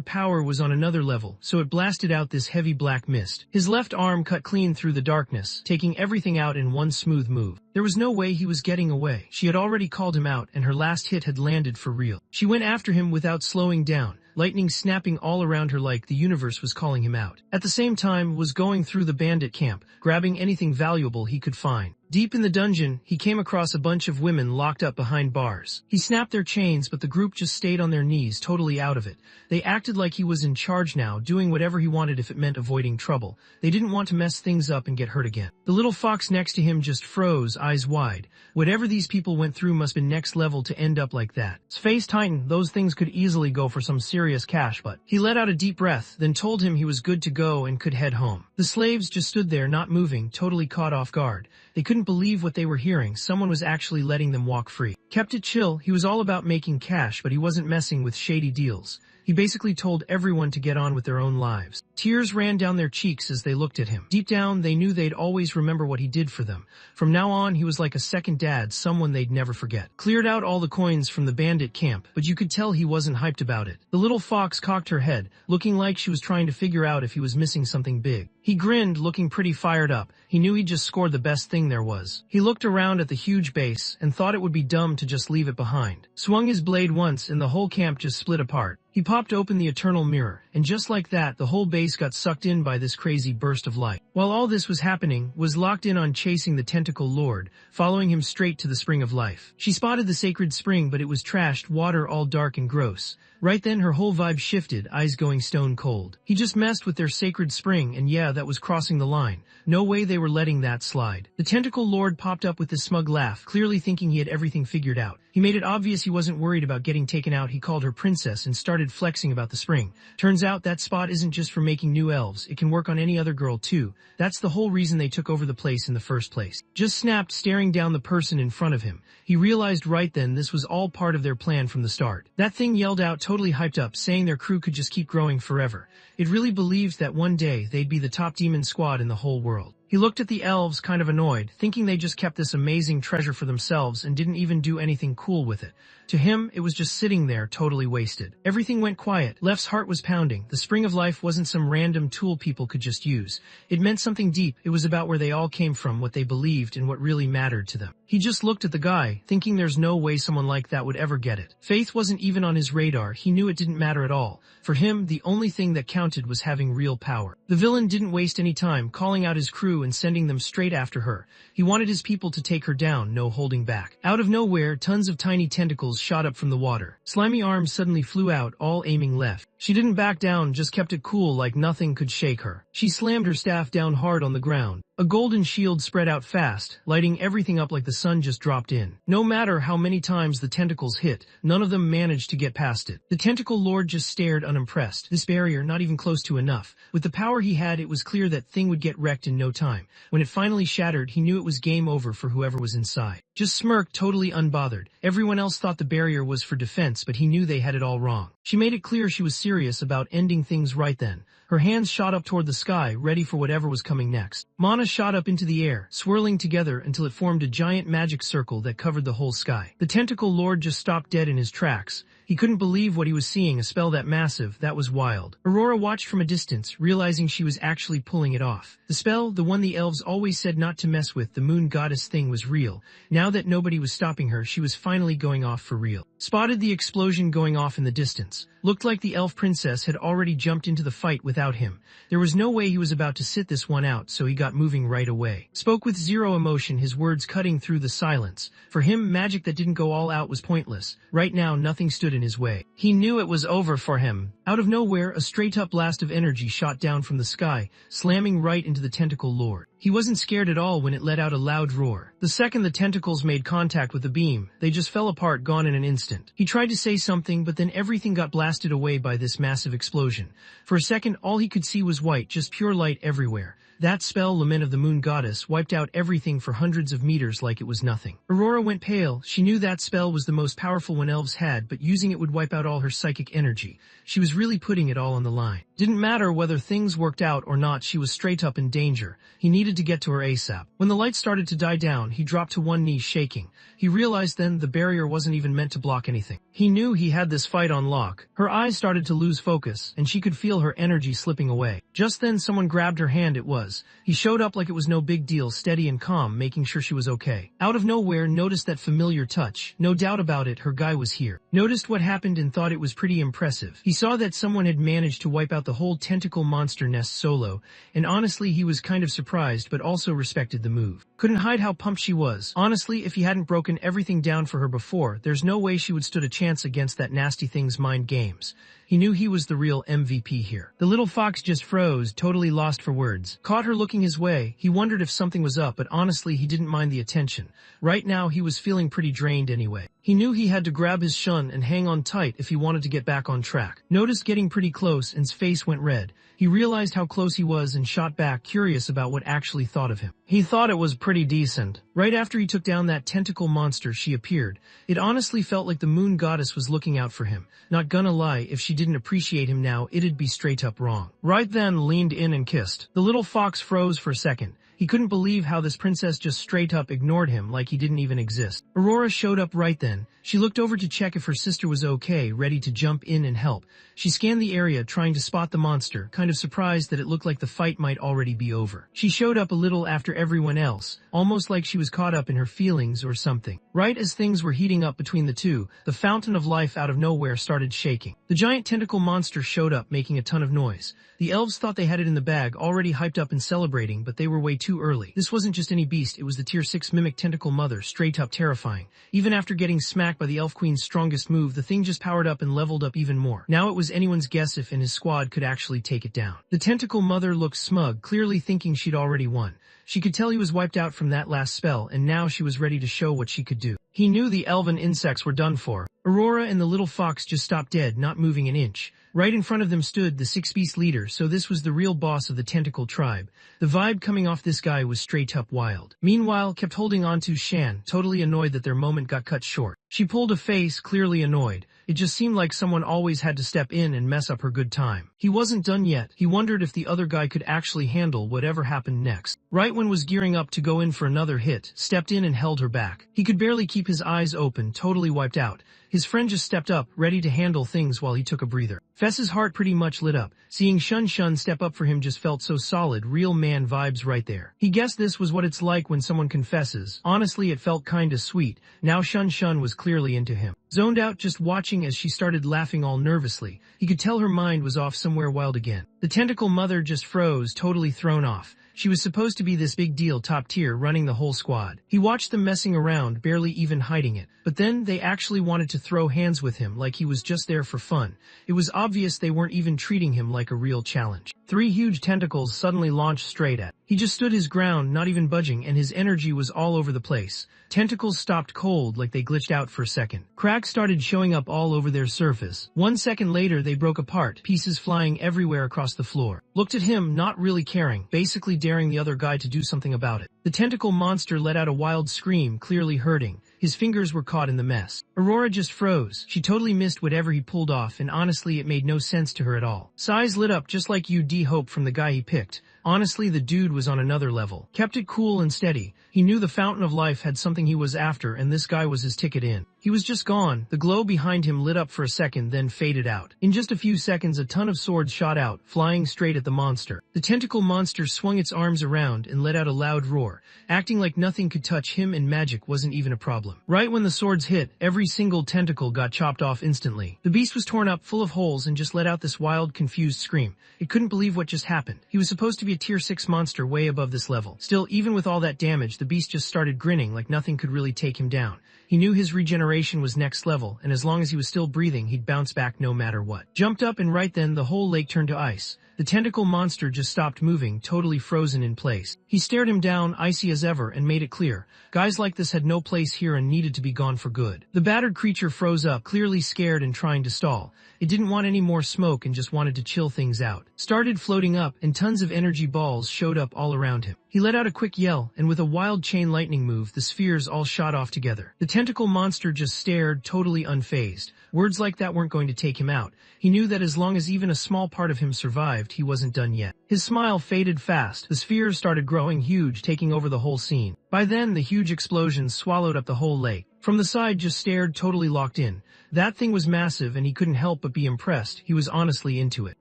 power was on another level, so it blasted out this heavy black mist. His left arm cut clean through the darkness, taking everything out in one smooth move. There was no way he was getting away. She had already called him out, and her last hit had landed for real. She went after him without slowing down, lightning snapping all around her like the universe was calling him out. At the same time, was going through the bandit camp, grabbing anything valuable he could find. Deep in the dungeon, he came across a bunch of women locked up behind bars. He snapped their chains, but the group just stayed on their knees, totally out of it. They acted like he was in charge now, doing whatever he wanted if it meant avoiding trouble. They didn't want to mess things up and get hurt again. The little fox next to him just froze, eyes wide. Whatever these people went through must have been next level to end up like that. His face tightened. Those things could easily go for some serious cash, but he let out a deep breath, then told him he was good to go and could head home. The slaves just stood there, not moving, totally caught off guard. They couldn't believe what they were hearing. Someone was actually letting them walk free. Kept it chill. He was all about making cash, but he wasn't messing with shady deals. He basically told everyone to get on with their own lives. Tears ran down their cheeks as they looked at him. Deep down, they knew they'd always remember what he did for them. From now on, he was like a second dad, someone they'd never forget. Cleared out all the coins from the bandit camp, but you could tell he wasn't hyped about it. The little fox cocked her head, looking like she was trying to figure out if he was missing something big. He grinned, looking pretty fired up. He knew he'd just scored the best thing there was. He looked around at the huge base and thought it would be dumb to just leave it behind. Swung his blade once and the whole camp just split apart. He popped open the eternal mirror, and just like that, the whole base got sucked in by this crazy burst of light. While all this was happening, was locked in on chasing the tentacle lord, following him straight to the spring of life. She spotted the sacred spring, but it was trashed, water all dark and gross. Right then her whole vibe shifted, eyes going stone cold. He just messed with their sacred spring, and yeah, that was crossing the line. No way they were letting that slide. The tentacle lord popped up with a smug laugh, clearly thinking he had everything figured out. He made it obvious he wasn't worried about getting taken out. He called her princess and started flexing about the spring. Turns out that spot isn't just for making new elves, it can work on any other girl too. That's the whole reason they took over the place in the first place. Just snapped, staring down the person in front of him. He realized right then this was all part of their plan from the start. That thing yelled out, totally hyped up, saying their crew could just keep growing forever. It really believed that one day they'd be the top demon squad in the whole world. He looked at the elves, kind of annoyed, thinking they just kept this amazing treasure for themselves and didn't even do anything cool with it. To him, it was just sitting there, totally wasted. Everything went quiet. Left's heart was pounding. The spring of life wasn't some random tool people could just use. It meant something deep. It was about where they all came from, what they believed, and what really mattered to them. He just looked at the guy, thinking there's no way someone like that would ever get it. Faith wasn't even on his radar. He knew it didn't matter at all. For him, the only thing that counted was having real power. The villain didn't waste any time calling out his crew and sending them straight after her. He wanted his people to take her down, no holding back. Out of nowhere, tons of tiny tentacles shot up from the water. Slimy arms suddenly flew out, all aiming left. She didn't back down, just kept it cool like nothing could shake her. She slammed her staff down hard on the ground. A golden shield spread out fast, lighting everything up like the sun just dropped in. No matter how many times the tentacles hit, none of them managed to get past it. The tentacle lord just stared unimpressed. This barrier not even close to enough. With the power he had, it was clear that thing would get wrecked in no time. When it finally shattered, he knew it was game over for whoever was inside. Just smirked, totally unbothered. Everyone else thought the barrier was for defense, but he knew they had it all wrong. She made it clear she was serious about ending things right then. Her hands shot up toward the sky, ready for whatever was coming next. Mana shot up into the air, swirling together until it formed a giant magic circle that covered the whole sky. The tentacle lord just stopped dead in his tracks. He couldn't believe what he was seeing, a spell that massive, that was wild. Aurora watched from a distance, realizing she was actually pulling it off. The spell, the one the elves always said not to mess with, the moon goddess thing, was real. Now that nobody was stopping her, she was finally going off for real. Spotted the explosion going off in the distance. Looked like the elf princess had already jumped into the fight without him. There was no way he was about to sit this one out, so he got moving right away. Spoke with zero emotion, his words cutting through the silence. For him, magic that didn't go all out was pointless. Right now, nothing stood in his way. He knew it was over for him. Out of nowhere, a straight-up blast of energy shot down from the sky, slamming right into the tentacle lord. He wasn't scared at all when it let out a loud roar. The second the tentacles made contact with the beam, they just fell apart, gone in an instant. He tried to say something, but then everything got blasted away by this massive explosion. For a second, all he could see was white, just pure light everywhere. That spell, Lament of the Moon Goddess, wiped out everything for hundreds of meters like it was nothing. Aurora went pale. She knew that spell was the most powerful one elves had, but using it would wipe out all her psychic energy. She was really putting it all on the line. Didn't matter whether things worked out or not, she was straight up in danger. He needed to get to her ASAP. When the light started to die down, he dropped to one knee, shaking. He realized then the barrier wasn't even meant to block anything. He knew he had this fight on lock. Her eyes started to lose focus, and she could feel her energy slipping away. Just then someone grabbed her hand. It was. He showed up like it was no big deal, steady and calm, making sure she was okay. Out of nowhere, noticed that familiar touch. No doubt about it, her guy was here. Noticed what happened and thought it was pretty impressive. He saw that someone had managed to wipe out the whole tentacle monster nest solo, and honestly he was kind of surprised but also respected the move. Couldn't hide how pumped she was. Honestly, if he hadn't broken everything down for her before, there's no way she would stood a chance against that nasty thing's mind games. He knew he was the real MVP here. The little fox just froze, totally lost for words. Caught her looking his way. He wondered if something was up, but honestly he didn't mind the attention. Right now he was feeling pretty drained anyway. He knew he had to grab his shun and hang on tight if he wanted to get back on track. Noticed getting pretty close and his face went red. He realized how close he was and shot back, curious about what actually thought of him. He thought it was pretty decent. Right after he took down that tentacle monster, she appeared. It honestly felt like the moon goddess was looking out for him. Not gonna lie, if she didn't appreciate him now, it'd be straight up wrong. Right then, leaned in and kissed. The little fox froze for a second. He couldn't believe how this princess just straight up ignored him like he didn't even exist. Aurora showed up right then. She looked over to check if her sister was okay, ready to jump in and help. She scanned the area, trying to spot the monster, kind of surprised that it looked like the fight might already be over. She showed up a little after everyone else, almost like she was caught up in her feelings or something. Right as things were heating up between the two, the fountain of life out of nowhere started shaking. The giant tentacle monster showed up, making a ton of noise. The elves thought they had it in the bag, already hyped up and celebrating, but they were way too early. This wasn't just any beast, it was the tier 6 mimic tentacle mother, straight up terrifying. Even after getting smacked by the elf queen's strongest move, the thing just powered up and leveled up even more. Now it was anyone's guess if and his squad could actually take it down. The tentacle mother looked smug, clearly thinking she'd already won. She could tell he was wiped out from that last spell, and now she was ready to show what she could do. He knew the elven insects were done for. Aurora and the little fox just stopped dead, not moving an inch. Right in front of them stood the 6-beast leader, so this was the real boss of the tentacle tribe. The vibe coming off this guy was straight up wild. Meanwhile, kept holding on to Shan, totally annoyed that their moment got cut short. She pulled a face, clearly annoyed. It just seemed like someone always had to step in and mess up her good time. He wasn't done yet. He wondered if the other guy could actually handle whatever happened next. Right when was gearing up to go in for another hit, stepped in and held her back. He could barely keep his eyes open, totally wiped out. His friend just stepped up, ready to handle things while he took a breather. Fess's heart pretty much lit up. Seeing Shun Shun step up for him just felt so solid, real man vibes right there. He guessed this was what it's like when someone confesses. Honestly, it felt kinda sweet. Now Shun Shun was clearly into him. Zoned out just watching as she started laughing all nervously. He could tell her mind was off somewhere wild again. The tentacle mother just froze, totally thrown off. She was supposed to be this big deal top tier running the whole squad. He watched them messing around, barely even hiding it. But then they actually wanted to throw hands with him like he was just there for fun. It was obvious they weren't even treating him like a real challenge. 3 huge tentacles suddenly launched straight at. He just stood his ground, not even budging, and his energy was all over the place. Tentacles stopped cold like they glitched out for a second. Cracks started showing up all over their surface. 1 second later they broke apart, pieces flying everywhere across the floor. Looked at him, not really caring, basically daring the other guy to do something about it. The tentacle monster let out a wild scream, clearly hurting. His fingers were caught in the mess. Aurora just froze. She totally missed whatever he pulled off, and honestly it made no sense to her at all. Size lit up just like UD Hope from the guy he picked. Honestly, the dude was on another level. Kept it cool and steady. He knew the Fountain of Life had something he was after, and this guy was his ticket in. He was just gone. The glow behind him lit up for a second, then faded out. In just a few seconds, a ton of swords shot out, flying straight at the monster. The tentacle monster swung its arms around and let out a loud roar, acting like nothing could touch him and magic wasn't even a problem. Right when the swords hit, every single tentacle got chopped off instantly. The beast was torn up, full of holes, and just let out this wild, confused scream. It couldn't believe what just happened. He was supposed to be a tier 6 monster way above this level. Still, even with all that damage, the beast just started grinning like nothing could really take him down. He knew his regeneration was next level, and as long as he was still breathing, he'd bounce back no matter what. Jumped up, and right then the whole lake turned to ice. The tentacle monster just stopped moving, totally frozen in place. He stared him down, icy as ever, and made it clear. Guys like this had no place here and needed to be gone for good. The battered creature froze up, clearly scared and trying to stall. It didn't want any more smoke and just wanted to chill things out. Started floating up, and tons of energy balls showed up all around him. He let out a quick yell, and with a wild chain lightning move, the spheres all shot off together. The tentacle monster just stared, totally unfazed. Words like that weren't going to take him out. He knew that as long as even a small part of him survived, he wasn't done yet. His smile faded fast. The spheres started growing huge, taking over the whole scene. By then, the huge explosions swallowed up the whole lake. From the side, just stared, totally locked in. That thing was massive, and he couldn't help but be impressed. He was honestly into it.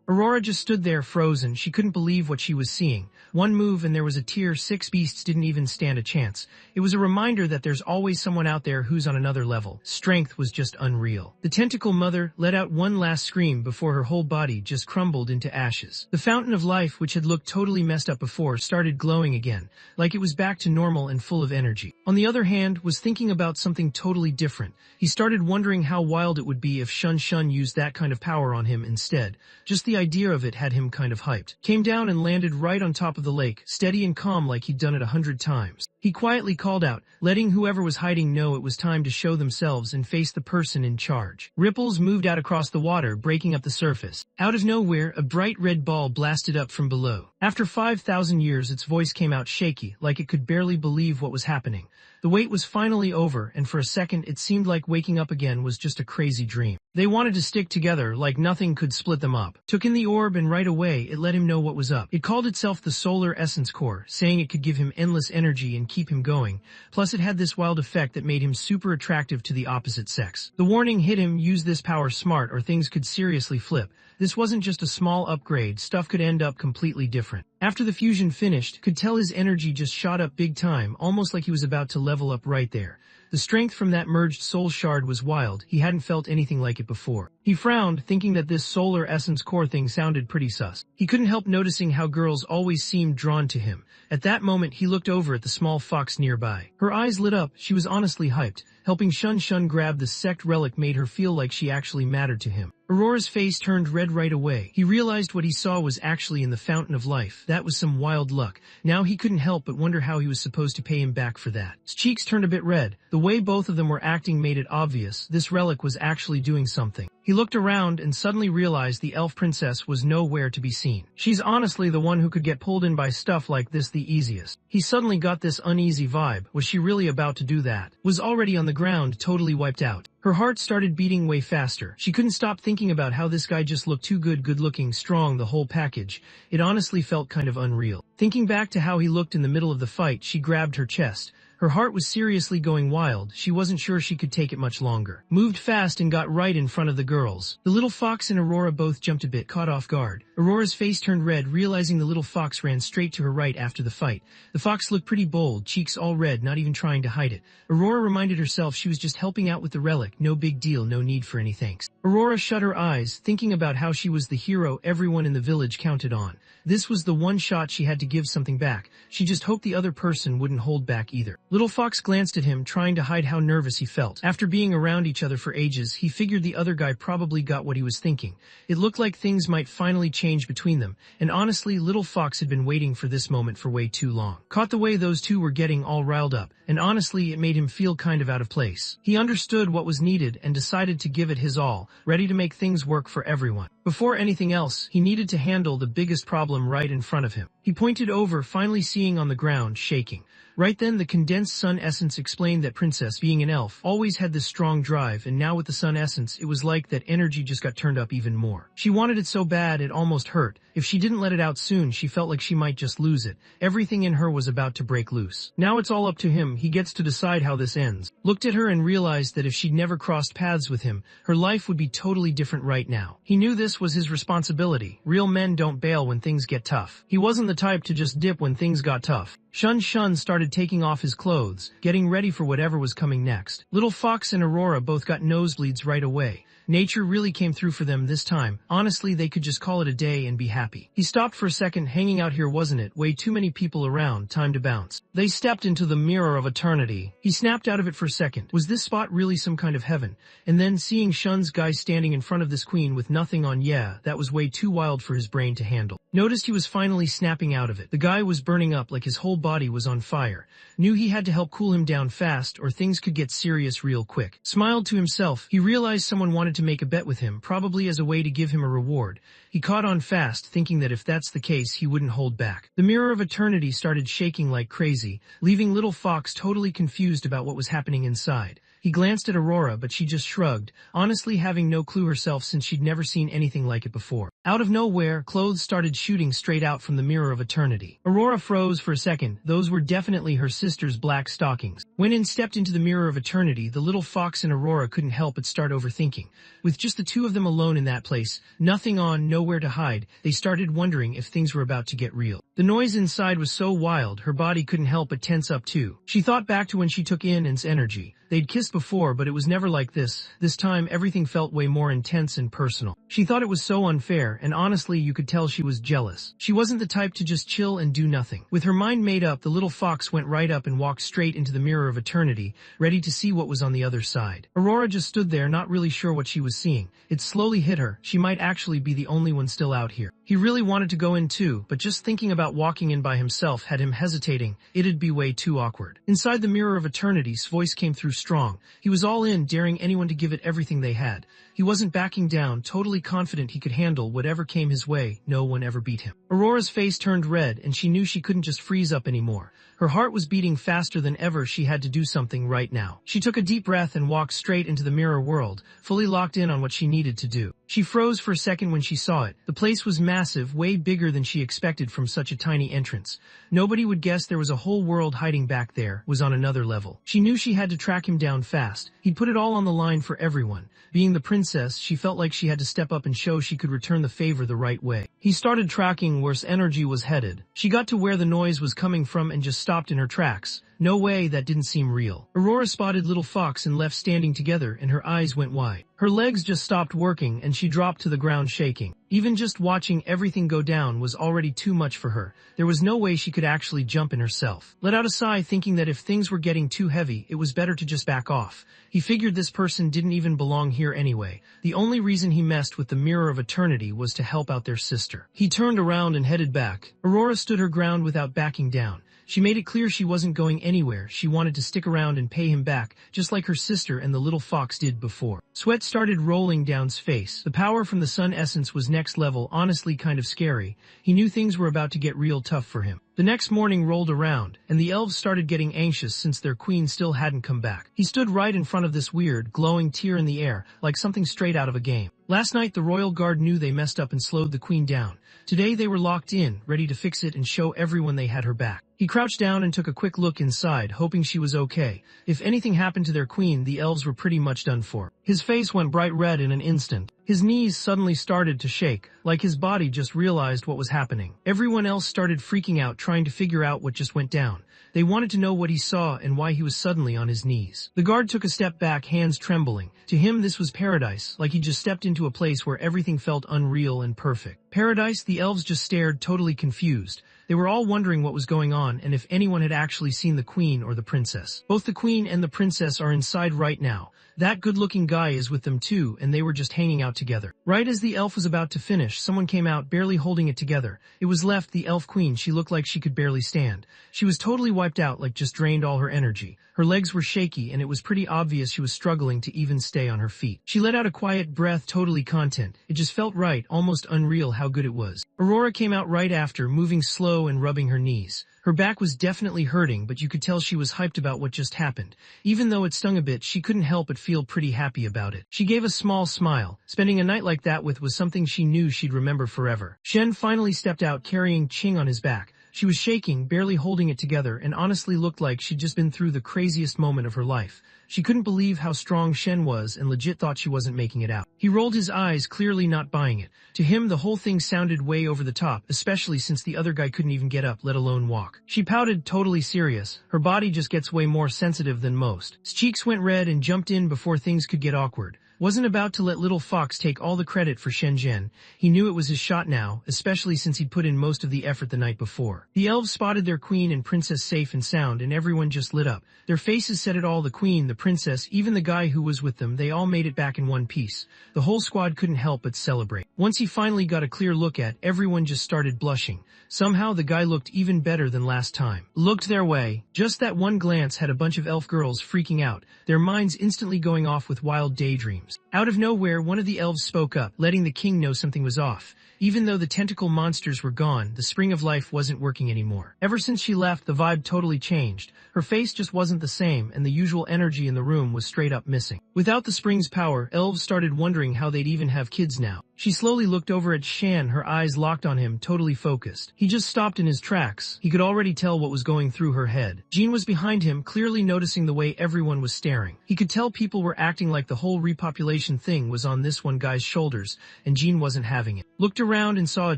Aurora just stood there frozen. She couldn't believe what she was seeing. One move and there was a tier 6 beasts didn't even stand a chance. It was a reminder that there's always someone out there who's on another level. Strength was just unreal. The tentacle mother let out one last scream before her whole body just crumbled into ashes. The Fountain of Life, which had looked totally messed up before, started glowing again, like it was back to normal and full of energy. On the other hand, was thinking about something totally different. He started wondering how wild it would be if Shun Shun used that kind of power on him instead. Just the idea of it had him kind of hyped. Came down and landed right on top of the lake, steady and calm like he'd done it 100 times. He quietly called out, letting whoever was hiding know it was time to show themselves and face the person in charge. Ripples moved out across the water, breaking up the surface. Out of nowhere, a bright red ball blasted up from below. After 5,000 years, its voice came out shaky, like it could barely believe what was happening. The wait was finally over, and for a second it seemed like waking up again was just a crazy dream. They wanted to stick together like nothing could split them up. Took in the orb, and right away it let him know what was up. It called itself the Solar Essence Core, saying it could give him endless energy and keep him going. Plus it had this wild effect that made him super attractive to the opposite sex. The warning hit him: use this power smart or things could seriously flip. This wasn't just a small upgrade, stuff could end up completely different. After the fusion finished, could tell his energy just shot up big time, almost like he was about to level up right there. The strength from that merged soul shard was wild. He hadn't felt anything like it before. He frowned, thinking that this Solar Essence Core thing sounded pretty sus. He couldn't help noticing how girls always seemed drawn to him. At that moment, he looked over at the small fox nearby. Her eyes lit up. She was honestly hyped. Helping Shun Shun grab the sect relic made her feel like she actually mattered to him. Aurora's face turned red right away. He realized what he saw was actually in the Fountain of Life. That was some wild luck. Now he couldn't help but wonder how he was supposed to pay him back for that. His cheeks turned a bit red. The way both of them were acting made it obvious this relic was actually doing something. He looked around and suddenly realized the elf princess was nowhere to be seen. She's honestly the one who could get pulled in by stuff like this the easiest. He suddenly got this uneasy vibe. Was she really about to do that? Was already on the ground, totally wiped out. Her heart started beating way faster. She couldn't stop thinking about how this guy just looked too good-looking, strong, the whole package. It honestly felt kind of unreal. Thinking back to how he looked in the middle of the fight, she grabbed her chest. Her heart was seriously going wild. She wasn't sure she could take it much longer. Moved fast and got right in front of the girls. The little fox and Aurora both jumped a bit, caught off guard. Aurora's face turned red, realizing the little fox ran straight to her right after the fight. The fox looked pretty bold, cheeks all red, not even trying to hide it. Aurora reminded herself she was just helping out with the relic, no big deal, no need for any thanks. Aurora shut her eyes, thinking about how she was the hero everyone in the village counted on. This was the one shot she had to give something back. She just hoped the other person wouldn't hold back either. Little Fox glanced at him, trying to hide how nervous he felt. After being around each other for ages, he figured the other guy probably got what he was thinking. It looked like things might finally change between them, and honestly, Little Fox had been waiting for this moment for way too long. Caught the way those two were getting all riled up, and honestly, it made him feel kind of out of place. He understood what was needed and decided to give it his all, ready to make things work for everyone. Before anything else, he needed to handle the biggest problem right in front of him. He pointed over, finally seeing on the ground, shaking. Right then, the condensed sun essence explained that Princess, being an elf, always had this strong drive, and now with the sun essence, it was like that energy just got turned up even more. She wanted it so bad it almost hurt. If she didn't let it out soon, she felt like she might just lose it. Everything in her was about to break loose. Now it's all up to him. He gets to decide how this ends. Looked at her and realized that if she'd never crossed paths with him, her life would be totally different right now. He knew this was his responsibility. Real men don't bail when things get tough. He wasn't the type to just dip when things got tough. Shun started taking off his clothes, getting ready for whatever was coming next. Little Fox and Aurora both got nosebleeds right away. Nature really came through for them this time. Honestly, they could just call it a day and be happy. He stopped for a second. Hanging out here, wasn't it? Way too many people around. Time to bounce. They stepped into the mirror of eternity. He snapped out of it for a second. Was this spot really some kind of heaven? And then seeing Shun's guy standing in front of this queen with nothing on, that was way too wild for his brain to handle. Noticed he was finally snapping out of it. The guy was burning up like his whole body was on fire. Knew he had to help cool him down fast or things could get serious real quick. Smiled to himself. He realized someone wanted to make a bet with him, probably as a way to give him a reward. He caught on fast, thinking that if that's the case, he wouldn't hold back. The mirror of eternity started shaking like crazy, leaving Little Fox totally confused about what was happening inside. He glanced at Aurora, but she just shrugged, honestly having no clue herself since she'd never seen anything like it before. Out of nowhere, clothes started shooting straight out from the mirror of eternity. Aurora froze for a second. Those were definitely her sister's black stockings. When stepped into the mirror of eternity, the Little Fox and Aurora couldn't help but start overthinking. With just the two of them alone in that place, nothing on, nowhere to hide, they started wondering if things were about to get real. The noise inside was so wild, her body couldn't help but tense up too. She thought back to when she took in N's energy. They'd kissed before, but it was never like this. This time, everything felt way more intense and personal. She thought it was so unfair, and honestly, you could tell she was jealous. She wasn't the type to just chill and do nothing. With her mind made up, the Little Fox went right up and walked straight into the mirror of eternity, ready to see what was on the other side. Aurora just stood there, not really sure what she was seeing. It slowly hit her. She might actually be the only one still out here. He really wanted to go in too, but just thinking about walking in by himself had him hesitating. It'd be way too awkward. Inside the mirror of eternity's voice came through strong. He was all in, daring anyone to give it everything they had. He wasn't backing down, totally confident he could handle whatever came his way. No one ever beat him. Aurora's face turned red, and she knew she couldn't just freeze up anymore. Her heart was beating faster than ever. She had to do something right now. She took a deep breath and walked straight into the mirror world, fully locked in on what she needed to do. She froze for a second when she saw it. The place was massive, way bigger than she expected from such a tiny entrance. Nobody would guess there was a whole world hiding back there, was on another level. She knew she had to track him down fast. He'd put it all on the line for everyone. Being the princess, she felt like she had to step up and show she could return the favor the right way. He started tracking where energy was headed. She got to where the noise was coming from and just stopped in her tracks. No way, that didn't seem real. Aurora spotted Little Fox and left standing together, and her eyes went wide. Her legs just stopped working and she dropped to the ground shaking. Even just watching everything go down was already too much for her. There was no way she could actually jump in herself. Let out a sigh, thinking that if things were getting too heavy, it was better to just back off. He figured this person didn't even belong here anyway. The only reason he messed with the mirror of eternity was to help out their sister. He turned around and headed back. Aurora stood her ground without backing down. She made it clear she wasn't going anywhere. She wanted to stick around and pay him back, just like her sister and the little fox did before. Sweat started rolling down his face. The power from the sun essence was next level, honestly kind of scary. He knew things were about to get real tough for him. The next morning rolled around, and the elves started getting anxious since their queen still hadn't come back. He stood right in front of this weird, glowing tear in the air, like something straight out of a game. Last night the royal guard knew they messed up and slowed the queen down. Today they were locked in, ready to fix it and show everyone they had her back. He crouched down and took a quick look inside, hoping she was okay. If anything happened to their queen, the elves were pretty much done for. His face went bright red in an instant. His knees suddenly started to shake, like his body just realized what was happening. Everyone else started freaking out, trying to figure out what just went down. They wanted to know what he saw and why he was suddenly on his knees. The guard took a step back, hands trembling. To him this was paradise, like he just stepped into a place where everything felt unreal and perfect. Paradise? The elves just stared, totally confused. They were all wondering what was going on and if anyone had actually seen the queen or the princess. Both the queen and the princess are inside right now. That good-looking guy is with them too, and they were just hanging out together. Right as the elf was about to finish, someone came out, barely holding it together. It was Left, the elf queen. She looked like she could barely stand. She was totally wiped out, like just drained all her energy. Her legs were shaky, and it was pretty obvious she was struggling to even stay on her feet. She let out a quiet breath, totally content. It just felt right, almost unreal how good it was. Aurora came out right after, moving slow and rubbing her knees. Her back was definitely hurting, but you could tell she was hyped about what just happened. Even though it stung a bit, she couldn't help but feel pretty happy about it. She gave a small smile. Spending a night like that with was something she knew she'd remember forever. Shen finally stepped out, carrying Qing on his back. She was shaking, barely holding it together, and honestly looked like she'd just been through the craziest moment of her life. She couldn't believe how strong Shen was and legit thought she wasn't making it out. He rolled his eyes, clearly not buying it. To him, the whole thing sounded way over the top, especially since the other guy couldn't even get up, let alone walk. She pouted, totally serious. Her body just gets way more sensitive than most. His cheeks went red and jumped in before things could get awkward. Wasn't about to let little Fox take all the credit for Shenzhen. He knew it was his shot now, especially since he'd put in most of the effort the night before. The elves spotted their queen and princess safe and sound, and everyone just lit up. Their faces said it all: the queen, the princess, even the guy who was with them. They all made it back in one piece. The whole squad couldn't help but celebrate. Once he finally got a clear look at, everyone just started blushing. Somehow the guy looked even better than last time. Looked their way. Just that one glance had a bunch of elf girls freaking out, their minds instantly going off with wild daydreams. Out of nowhere, one of the elves spoke up, letting the king know something was off. Even though the tentacle monsters were gone, the spring of life wasn't working anymore. Ever since she left, the vibe totally changed. Her face just wasn't the same, and the usual energy in the room was straight up missing. Without the spring's power, elves started wondering how they'd even have kids now. She slowly looked over at Shan, her eyes locked on him, totally focused. He just stopped in his tracks. He could already tell what was going through her head. Jean was behind him, clearly noticing the way everyone was staring. He could tell people were acting like the whole repopulation thing was on this one guy's shoulders, and Jean wasn't having it. Looked around and saw a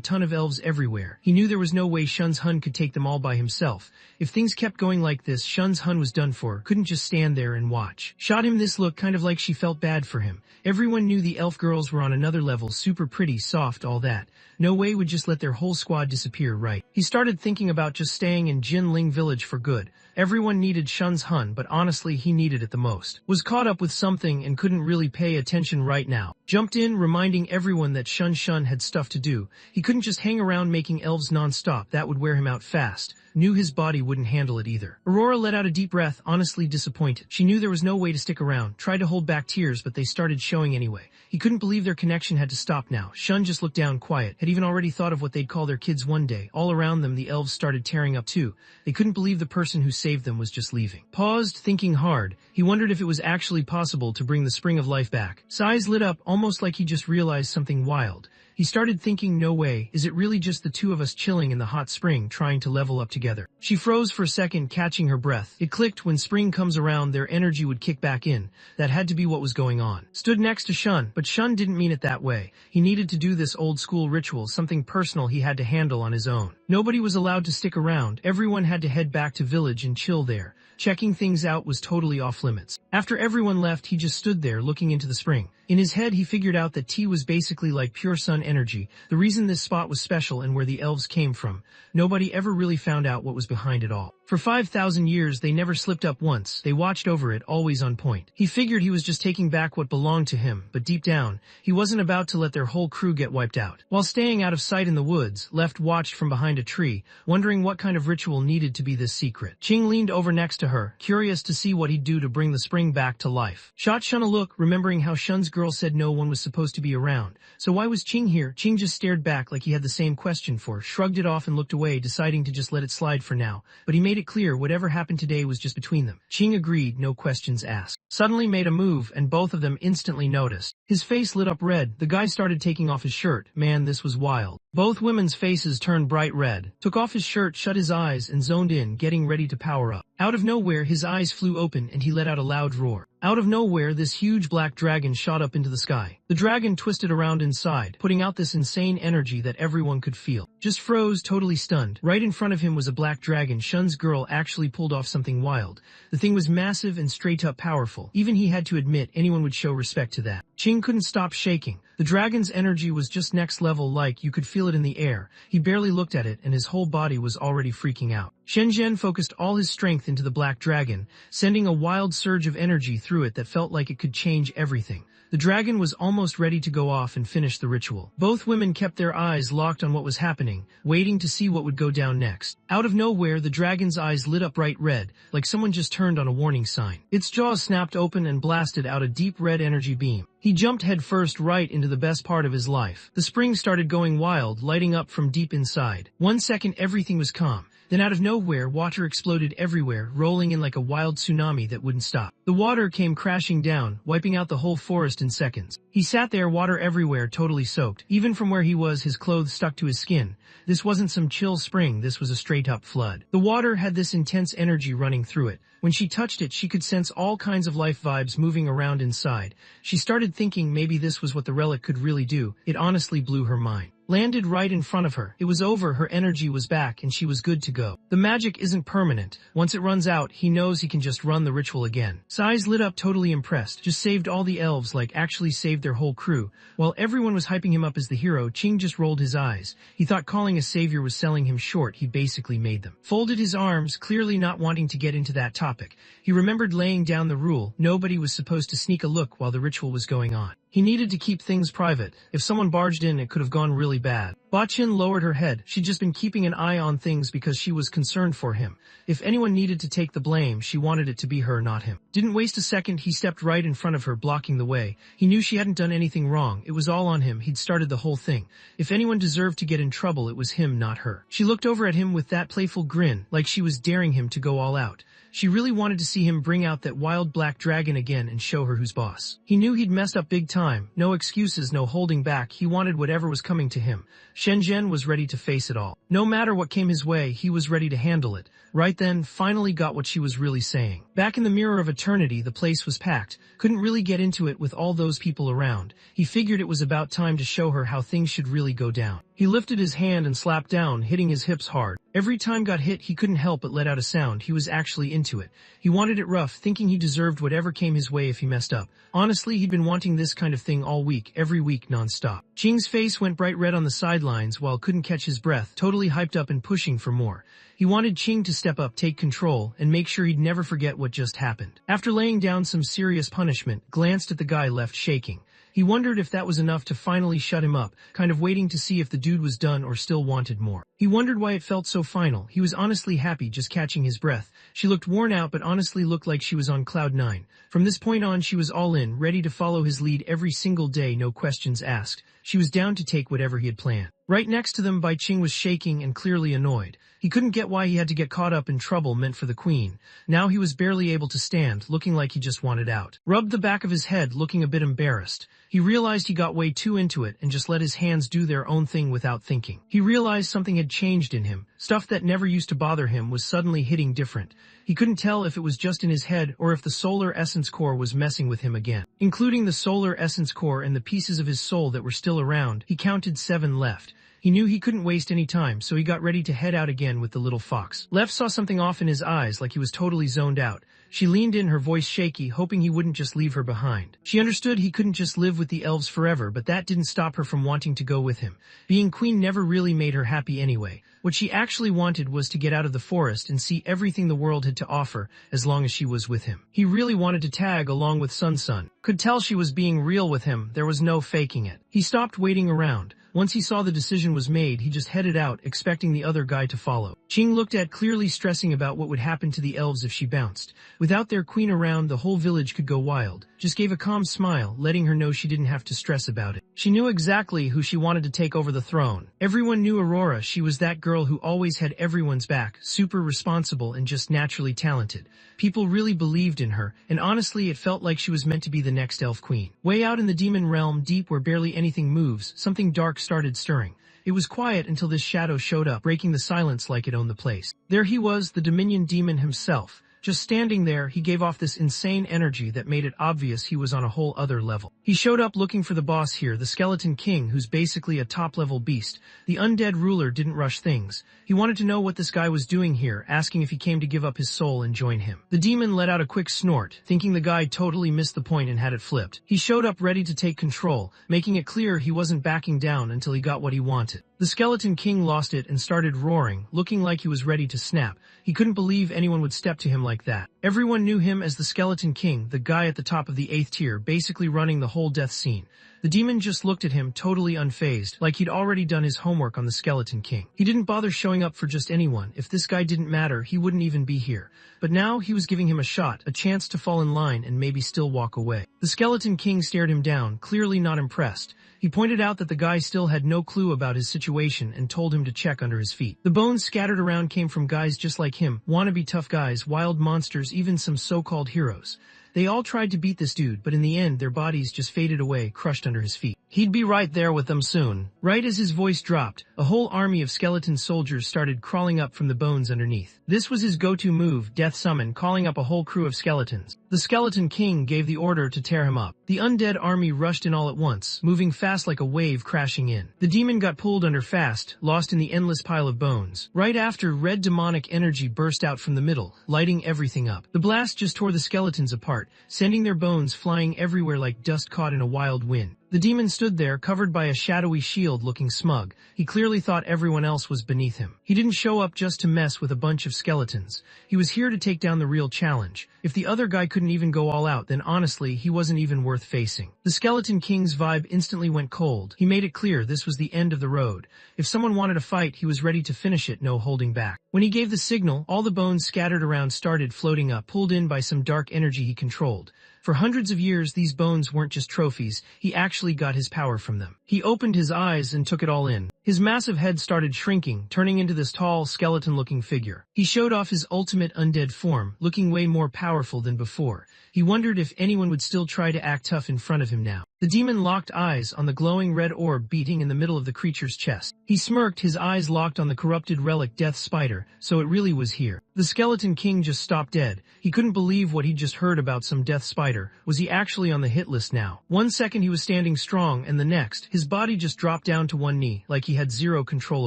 ton of elves everywhere. He knew there was no way Shun's Hun could take them all by himself. If things kept going like this, Shun's Hun was done for, couldn't just stand there and watch. Shot him this look, kind of like she felt bad for him. Everyone knew the elf girls were on another level, super pretty, soft, all that. No way would just let their whole squad disappear, right? He started thinking about just staying in Jinling village for good. Everyone needed Shun's Hun, but honestly he needed it the most. Was caught up with something and couldn't really pay attention right now. Jumped in, reminding everyone that Shun had stuff to do. He couldn't just hang around making elves non-stop, that would wear him out fast. Knew his body wouldn't handle it either. Aurora let out a deep breath, honestly disappointed. She knew there was no way to stick around, tried to hold back tears, but they started showing anyway. He couldn't believe their connection had to stop now. Shun just looked down quiet, had even already thought of what they'd call their kids one day. All around them the elves started tearing up too. They couldn't believe the person who saved them was just leaving. Paused, thinking hard. He wondered if it was actually possible to bring the spring of life back. His eyes lit up, almost like he just realized something wild. He started thinking, no way, is it really just the two of us chilling in the hot spring trying to level up together? She froze for a second, catching her breath. It clicked: when spring comes around, their energy would kick back in. That had to be what was going on. Stood next to Shun, but Shun didn't mean it that way. He needed to do this old school ritual, something personal he had to handle on his own. Nobody was allowed to stick around. Everyone had to head back to village and chill there. Checking things out was totally off limits. After everyone left, he just stood there looking into the spring. In his head, he figured out that tea was basically like pure sun energy, the reason this spot was special and where the elves came from. Nobody ever really found out what was behind it all. For 5,000 years they never slipped up once, they watched over it, always on point. He figured he was just taking back what belonged to him, but deep down, he wasn't about to let their whole crew get wiped out. While staying out of sight in the woods, Left watched from behind a tree, wondering what kind of ritual needed to be this secret. Ching leaned over next to her, curious to see what he'd do to bring the spring back to life. Shot Shun a look, remembering how Shun's girl said no one was supposed to be around. So why was Ching here? Ching just stared back like he had the same question for, shrugged it off and looked away, deciding to just let it slide for now. But he made it clear whatever happened today was just between them. Ching agreed, no questions asked. Suddenly made a move, and both of them instantly noticed. His face lit up red. The guy started taking off his shirt. Man, this was wild. Both women's faces turned bright red. Took off his shirt, shut his eyes, and zoned in, getting ready to power up. Out of nowhere, his eyes flew open and he let out a loud roar. Out of nowhere, this huge black dragon shot up into the sky. The dragon twisted around inside, putting out this insane energy that everyone could feel. Just froze, totally stunned. Right in front of him was a black dragon. Shun's girl actually pulled off something wild. The thing was massive and straight up powerful. Even he had to admit anyone would show respect to that. Ching couldn't stop shaking. The dragon's energy was just next level, like you could feel it in the air. He barely looked at it and his whole body was already freaking out. Shenzhen focused all his strength into the black dragon, sending a wild surge of energy through it that felt like it could change everything. The dragon was almost ready to go off and finish the ritual. Both women kept their eyes locked on what was happening, waiting to see what would go down next. Out of nowhere, the dragon's eyes lit up bright red, like someone just turned on a warning sign. Its jaws snapped open and blasted out a deep red energy beam. He jumped headfirst right into the best part of his life. The spring started going wild, lighting up from deep inside. 1 second, everything was calm. Then out of nowhere, water exploded everywhere, rolling in like a wild tsunami that wouldn't stop. The water came crashing down, wiping out the whole forest in seconds. He sat there, water everywhere, totally soaked. Even from where he was, his clothes stuck to his skin. This wasn't some chill spring, this was a straight-up flood. The water had this intense energy running through it. When she touched it, she could sense all kinds of life vibes moving around inside. She started thinking maybe this was what the relic could really do. It honestly blew her mind. Landed right in front of her. It was over, her energy was back, and she was good to go. The magic isn't permanent. Once it runs out, he knows he can just run the ritual again. Sais lit up, totally impressed. Just saved all the elves, like actually saved their whole crew. While everyone was hyping him up as the hero, Ching just rolled his eyes. He thought calling a savior was selling him short. He basically made them. Folded his arms, clearly not wanting to get into that topic. He remembered laying down the rule. Nobody was supposed to sneak a look while the ritual was going on. He needed to keep things private. If someone barged in, it could have gone really bad. Bachin lowered her head. She'd just been keeping an eye on things because she was concerned for him. If anyone needed to take the blame, she wanted it to be her, not him. Didn't waste a second, he stepped right in front of her, blocking the way. He knew she hadn't done anything wrong. It was all on him. He'd started the whole thing. If anyone deserved to get in trouble, it was him, not her. She looked over at him with that playful grin, like she was daring him to go all out. She really wanted to see him bring out that wild black dragon again and show her who's boss. He knew he'd messed up big time. No excuses, no holding back. He wanted whatever was coming to him. Shenzhen was ready to face it all. No matter what came his way, he was ready to handle it. Right then, finally got what she was really saying. Back in the Mirror of Eternity, the place was packed. Couldn't really get into it with all those people around. He figured it was about time to show her how things should really go down. He lifted his hand and slapped down, hitting his hips hard. Every time got hit, he couldn't help but let out a sound. He was actually into it. He wanted it rough, thinking he deserved whatever came his way if he messed up. Honestly, he'd been wanting this kind of thing all week, every week non-stop. Ching's face went bright red on the sidelines while couldn't catch his breath, totally hyped up and pushing for more. He wanted Ching to step up, take control, and make sure he'd never forget what just happened. After laying down some serious punishment, glanced at the guy left shaking. He wondered if that was enough to finally shut him up, kind of waiting to see if the dude was done or still wanted more. He wondered why it felt so final. He was honestly happy, just catching his breath. She looked worn out but honestly looked like she was on cloud 9. From this point on, she was all in, ready to follow his lead every single day, no questions asked. She was down to take whatever he had planned. Right next to them, Bai Ching was shaking and clearly annoyed. He couldn't get why he had to get caught up in trouble meant for the queen. Now he was barely able to stand, looking like he just wanted out. Rubbed the back of his head, looking a bit embarrassed. He realized he got way too into it and just let his hands do their own thing without thinking. He realized something had changed in him. Stuff that never used to bother him was suddenly hitting different. He couldn't tell if it was just in his head or if the solar essence core was messing with him again. Including the solar essence core and the pieces of his soul that were still around, he counted 7 left. He knew he couldn't waste any time, so he got ready to head out again with the little fox. Left saw something off in his eyes like he was totally zoned out. She leaned in, her voice shaky, hoping he wouldn't just leave her behind. She understood he couldn't just live with the elves forever, but that didn't stop her from wanting to go with him. Being queen never really made her happy anyway. What she actually wanted was to get out of the forest and see everything the world had to offer, as long as she was with him. He really wanted to tag along with Sun. Could tell she was being real with him, there was no faking it. He stopped waiting around. Once he saw the decision was made, he just headed out, expecting the other guy to follow. Ching looked at, clearly stressing about what would happen to the elves if she bounced. Without their queen around, the whole village could go wild. Just gave a calm smile, letting her know she didn't have to stress about it. She knew exactly who she wanted to take over the throne. Everyone knew Aurora. She was that girl who always had everyone's back, super responsible and just naturally talented. People really believed in her, and honestly it felt like she was meant to be the next elf queen. Way out in the demon realm, deep where barely anything moves, something dark started stirring. It was quiet until this shadow showed up, breaking the silence like it owned the place. There he was, the Dominion demon himself. Just standing there, he gave off this insane energy that made it obvious he was on a whole other level. He showed up looking for the boss here, the Skeleton King, who's basically a top-level beast. The undead ruler didn't rush things. He wanted to know what this guy was doing here, asking if he came to give up his soul and join him. The demon let out a quick snort, thinking the guy totally missed the point and had it flipped. He showed up ready to take control, making it clear he wasn't backing down until he got what he wanted. The Skeleton King lost it and started roaring, looking like he was ready to snap. He couldn't believe anyone would step to him like that. Everyone knew him as the Skeleton King, the guy at the top of the 8th tier, basically running the whole death scene. The demon just looked at him, totally unfazed, like he'd already done his homework on the Skeleton King. He didn't bother showing up for just anyone. If this guy didn't matter, he wouldn't even be here. But now he was giving him a shot, a chance to fall in line and maybe still walk away. The Skeleton King stared him down, clearly not impressed. He pointed out that the guy still had no clue about his situation and told him to check under his feet. The bones scattered around came from guys just like him, wannabe tough guys, wild monsters, even some so-called heroes. They all tried to beat this dude, but in the end their bodies just faded away, crushed under his feet. He'd be right there with them soon. Right as his voice dropped, a whole army of skeleton soldiers started crawling up from the bones underneath. This was his go-to move, Death Summon, calling up a whole crew of skeletons. The Skeleton King gave the order to tear him up. The undead army rushed in all at once, moving fast like a wave crashing in. The demon got pulled under fast, lost in the endless pile of bones. Right after, red demonic energy burst out from the middle, lighting everything up. The blast just tore the skeletons apart, sending their bones flying everywhere like dust caught in a wild wind. The demon stood there, covered by a shadowy shield, looking smug. He clearly thought everyone else was beneath him. He didn't show up just to mess with a bunch of skeletons. He was here to take down the real challenge. If the other guy couldn't even go all out, then honestly, he wasn't even worth facing. The Skeleton King's vibe instantly went cold. He made it clear this was the end of the road. If someone wanted to fight, he was ready to finish it, no holding back. When he gave the signal, all the bones scattered around started floating up, pulled in by some dark energy he controlled. For hundreds of years, these bones weren't just trophies, he actually got his power from them. He opened his eyes and took it all in. His massive head started shrinking, turning into this tall, skeleton-looking figure. He showed off his ultimate undead form, looking way more powerful than before. He wondered if anyone would still try to act tough in front of him now. The demon locked eyes on the glowing red orb beating in the middle of the creature's chest. He smirked, his eyes locked on the corrupted relic Death Spider, so it really was here. The Skeleton King just stopped dead. He couldn't believe what he'd just heard about some Death Spider. Was he actually on the hit list now? 1 second he was standing strong, and the next, his body just dropped down to one knee, like he had zero control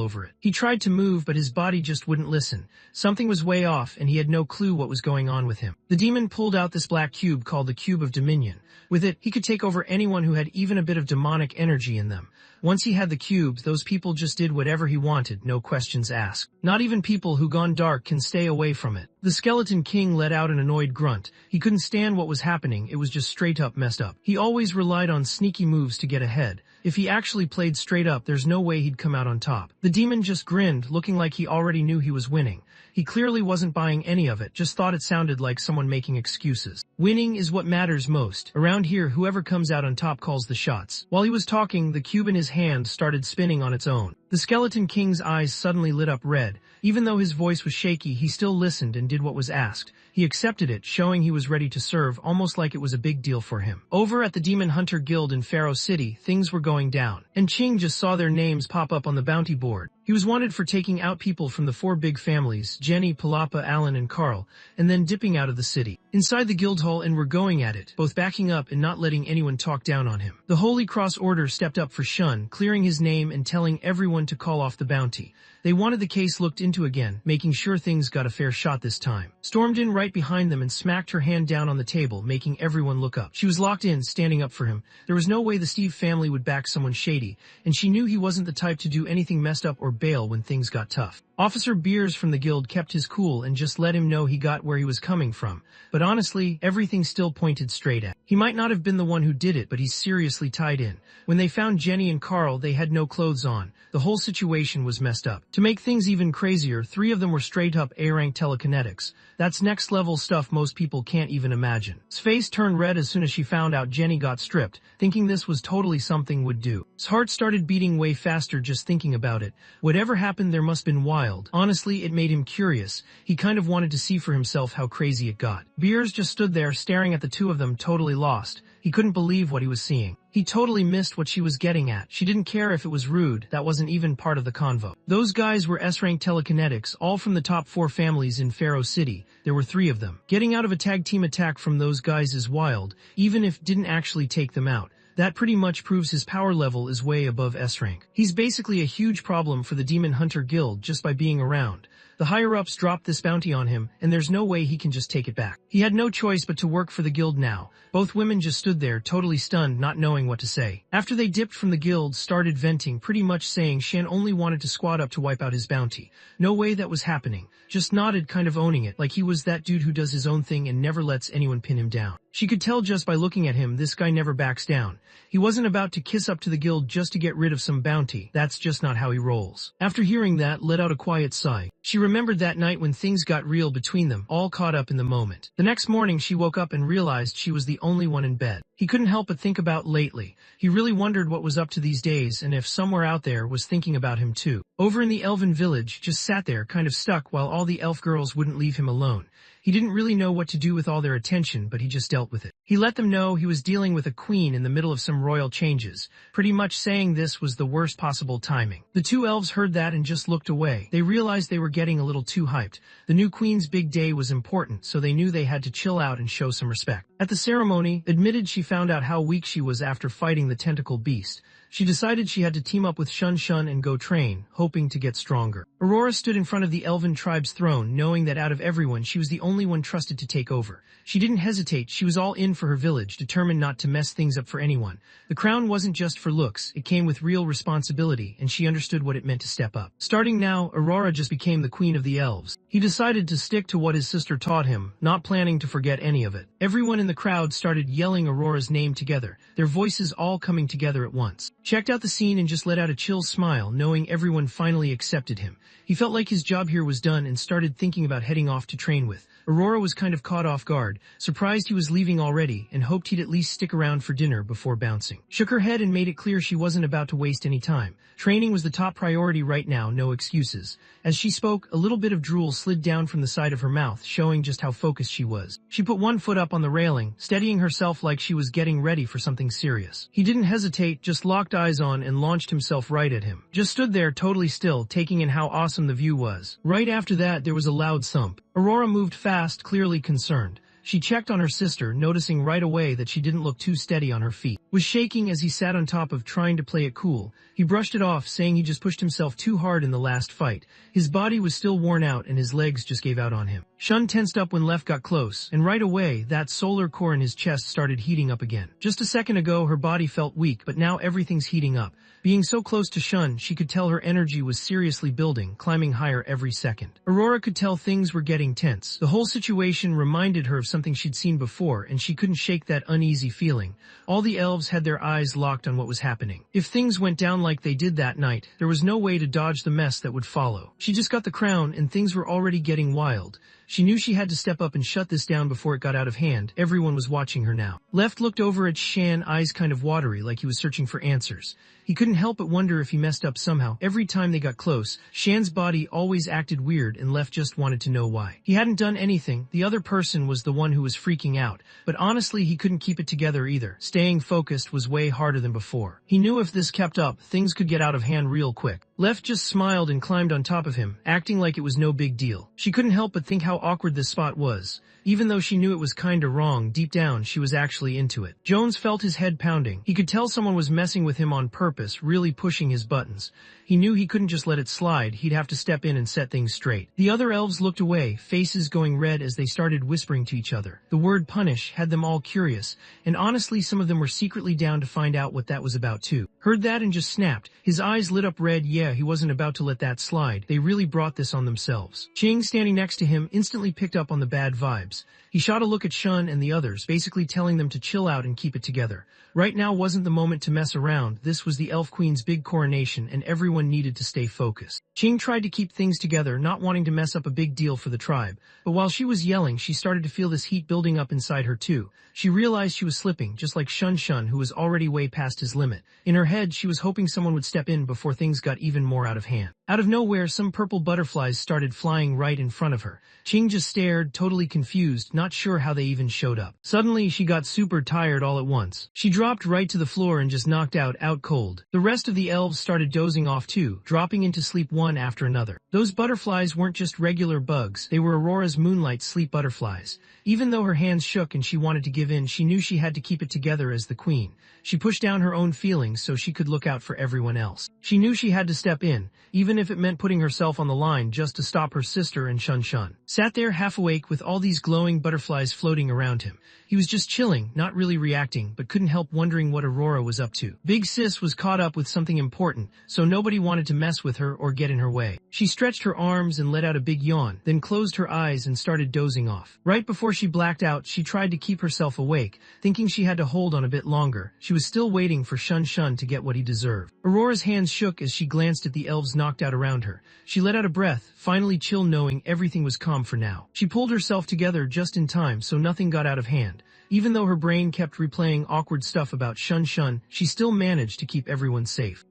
over it. He tried to move, but his body just wouldn't listen. Something was way off, and he had no clue what was going on with him. The demon pulled out this black cube called the Cube of Dominion. With it, he could take over anyone who had even a bit of demonic energy in them. Once he had the cubes, those people just did whatever he wanted, no questions asked. Not even people who gone dark can stay away from it. The Skeleton King let out an annoyed grunt. He couldn't stand what was happening, it was just straight up messed up. He always relied on sneaky moves to get ahead. If he actually played straight up, there's no way he'd come out on top. The demon just grinned, looking like he already knew he was winning. He clearly wasn't buying any of it, just thought it sounded like someone making excuses. Winning is what matters most. Around here, whoever comes out on top calls the shots. While he was talking, the cube in his hand started spinning on its own. The Skeleton King's eyes suddenly lit up red. Even though his voice was shaky, he still listened and did what was asked. He accepted it, showing he was ready to serve, almost like it was a big deal for him. Over at the Demon Hunter Guild in Pharaoh City, things were going down, and Ching just saw their names pop up on the bounty board. He was wanted for taking out people from the four big families, Jenny, Palapa, Alan, and Carl, and then dipping out of the city. Inside the guild hall and were going at it, both backing up and not letting anyone talk down on him. The Holy Cross Order stepped up for Shun, clearing his name and telling everyone to call off the bounty. They wanted the case looked into again, making sure things got a fair shot this time. Stormed in right behind them and smacked her hand down on the table, making everyone look up. She was locked in, standing up for him. There was no way the Steve family would back someone shady, and she knew he wasn't the type to do anything messed up or bail when things got tough. Officer Beers from the guild kept his cool and just let him know he got where he was coming from. But honestly, everything still pointed straight at. He might not have been the one who did it, but he's seriously tied in. When they found Jenny and Carl, they had no clothes on. The whole situation was messed up. To make things even crazier, 3 of them were straight up A-rank telekinetics. That's next level stuff most people can't even imagine. His face turned red as soon as she found out Jenny got stripped, thinking this was totally something would do. His heart started beating way faster just thinking about it. Whatever happened there must have been wild. Honestly, it made him curious. He kind of wanted to see for himself how crazy it got. Beers just stood there staring at the 2 of them, totally lost. He couldn't believe what he was seeing. He totally missed what she was getting at. She didn't care if it was rude, that wasn't even part of the convo. Those guys were S-rank telekinetics, all from the top 4 families in Pharaoh City. There were 3 of them. Getting out of a tag team attack from those guys is wild, even if didn't actually take them out. That pretty much proves his power level is way above S-rank. He's basically a huge problem for the Demon Hunter Guild just by being around. The higher-ups dropped this bounty on him, and there's no way he can just take it back. He had no choice but to work for the guild now. Both women just stood there, totally stunned, not knowing what to say. After they dipped from the guild, started venting, pretty much saying Shan only wanted to squad up to wipe out his bounty. No way that was happening. Just nodded, kind of owning it, like he was that dude who does his own thing and never lets anyone pin him down. She could tell just by looking at him, this guy never backs down. He wasn't about to kiss up to the guild just to get rid of some bounty. That's just not how he rolls. After hearing that, let out a quiet sigh. She remembered that night when things got real between them, all caught up in the moment. The next morning she woke up and realized she was the only one in bed. He couldn't help but think about lately. He really wondered what was up to these days and if somewhere out there was thinking about him too. Over in the elven village, just sat there kind of stuck while all the elf girls wouldn't leave him alone. He didn't really know what to do with all their attention, but he just dealt with it. He let them know he was dealing with a queen in the middle of some royal changes, pretty much saying this was the worst possible timing. The 2 elves heard that and just looked away. They realized they were getting a little too hyped. The new queen's big day was important, so they knew they had to chill out and show some respect. At the ceremony, admitted she found out how weak she was after fighting the tentacle beast. She decided she had to team up with Shun and go train, hoping to get stronger. Aurora stood in front of the elven tribe's throne, knowing that out of everyone she was the only one trusted to take over. She didn't hesitate, she was all in for her village, determined not to mess things up for anyone. The crown wasn't just for looks, it came with real responsibility, and she understood what it meant to step up. Starting now, Aurora just became the queen of the elves. He decided to stick to what his sister taught him, not planning to forget any of it. Everyone in the crowd started yelling Aurora's name together, their voices all coming together at once. Checked out the scene and just let out a chill smile, knowing everyone finally accepted him. He felt like his job here was done and started thinking about heading off to train with. Aurora was kind of caught off guard, surprised he was leaving already, and hoped he'd at least stick around for dinner before bouncing. Shook her head and made it clear she wasn't about to waste any time. Training was the top priority right now, no excuses. As she spoke, a little bit of drool slid down from the side of her mouth, showing just how focused she was. She put one foot up on the railing, steadying herself like she was getting ready for something serious. He didn't hesitate, just locked eyes on and launched himself right at him. Just stood there totally still, taking in how awesome the view was. Right after that, there was a loud thump. Aurora moved fast, clearly concerned. She checked on her sister, noticing right away that she didn't look too steady on her feet. Was shaking as he sat on top of trying to play it cool. He brushed it off, saying he just pushed himself too hard in the last fight. His body was still worn out and his legs just gave out on him. Shun tensed up when Left got close, and right away, that solar core in his chest started heating up again. Just a second ago, her body felt weak, but now everything's heating up. Being so close to Shun, she could tell her energy was seriously building, climbing higher every second. Aurora could tell things were getting tense. The whole situation reminded her of something she'd seen before, and she couldn't shake that uneasy feeling. All the elves had their eyes locked on what was happening. If things went down like they did that night, there was no way to dodge the mess that would follow. She just got the crown, and things were already getting wild. She knew she had to step up and shut this down before it got out of hand. Everyone was watching her now. Left looked over at Shan, eyes kind of watery like he was searching for answers. He couldn't help but wonder if he messed up somehow. Every time they got close, Shan's body always acted weird and Left just wanted to know why. He hadn't done anything. The other person was the one who was freaking out. But honestly, he couldn't keep it together either. Staying focused was way harder than before. He knew if this kept up, things could get out of hand real quick. Left just smiled and climbed on top of him, acting like it was no big deal. She couldn't help but think how awkward this spot was. Even though she knew it was kinda wrong, deep down she was actually into it. Jones felt his head pounding. He could tell someone was messing with him on purpose, really pushing his buttons. He knew he couldn't just let it slide, he'd have to step in and set things straight. The other elves looked away, faces going red as they started whispering to each other. The word punish had them all curious, and honestly some of them were secretly down to find out what that was about too. Heard that and just snapped. His eyes lit up red. Yeah, he wasn't about to let that slide. They really brought this on themselves. Ching, standing next to him, instantly picked up on the bad vibes. He shot a look at Shun and the others, basically telling them to chill out and keep it together. Right now wasn't the moment to mess around. This was the Elf Queen's big coronation and everyone needed to stay focused. Ching tried to keep things together, not wanting to mess up a big deal for the tribe. But while she was yelling, she started to feel this heat building up inside her too. She realized she was slipping, just like Shun, who was already way past his limit. In her head, she was hoping someone would step in before things got even more out of hand. Out of nowhere, some purple butterflies started flying right in front of her. Ching just stared, totally confused, not sure how they even showed up. Suddenly, she got super tired all at once. She dropped right to the floor and just knocked out cold. The rest of the elves started dozing off too, dropping into sleep one after another. Those butterflies weren't just regular bugs, they were Aurora's moonlight sleep butterflies. Even though her hands shook and she wanted to give in, she knew she had to keep it together as the queen. She pushed down her own feelings so she could look out for everyone else. She knew she had to step in, even if it meant putting herself on the line just to stop her sister and Shun. Sat there half awake with all these glowing butterflies floating around him. He was just chilling, not really reacting, but couldn't help wondering what Aurora was up to. Big Sis was caught up with something important, so nobody wanted to mess with her or get in her way. She stretched her arms and let out a big yawn, then closed her eyes and started dozing off. Right before she blacked out, she tried to keep herself awake, thinking she had to hold on a bit longer. She was still waiting for Shun to get what he deserved. Aurora's hands shook as she glanced at the elves knocked out around her. She let out a breath, finally chill knowing everything was calm for now. She pulled herself together just in time so nothing got out of hand. Even though her brain kept replaying awkward stuff about Shun, she still managed to keep everyone safe.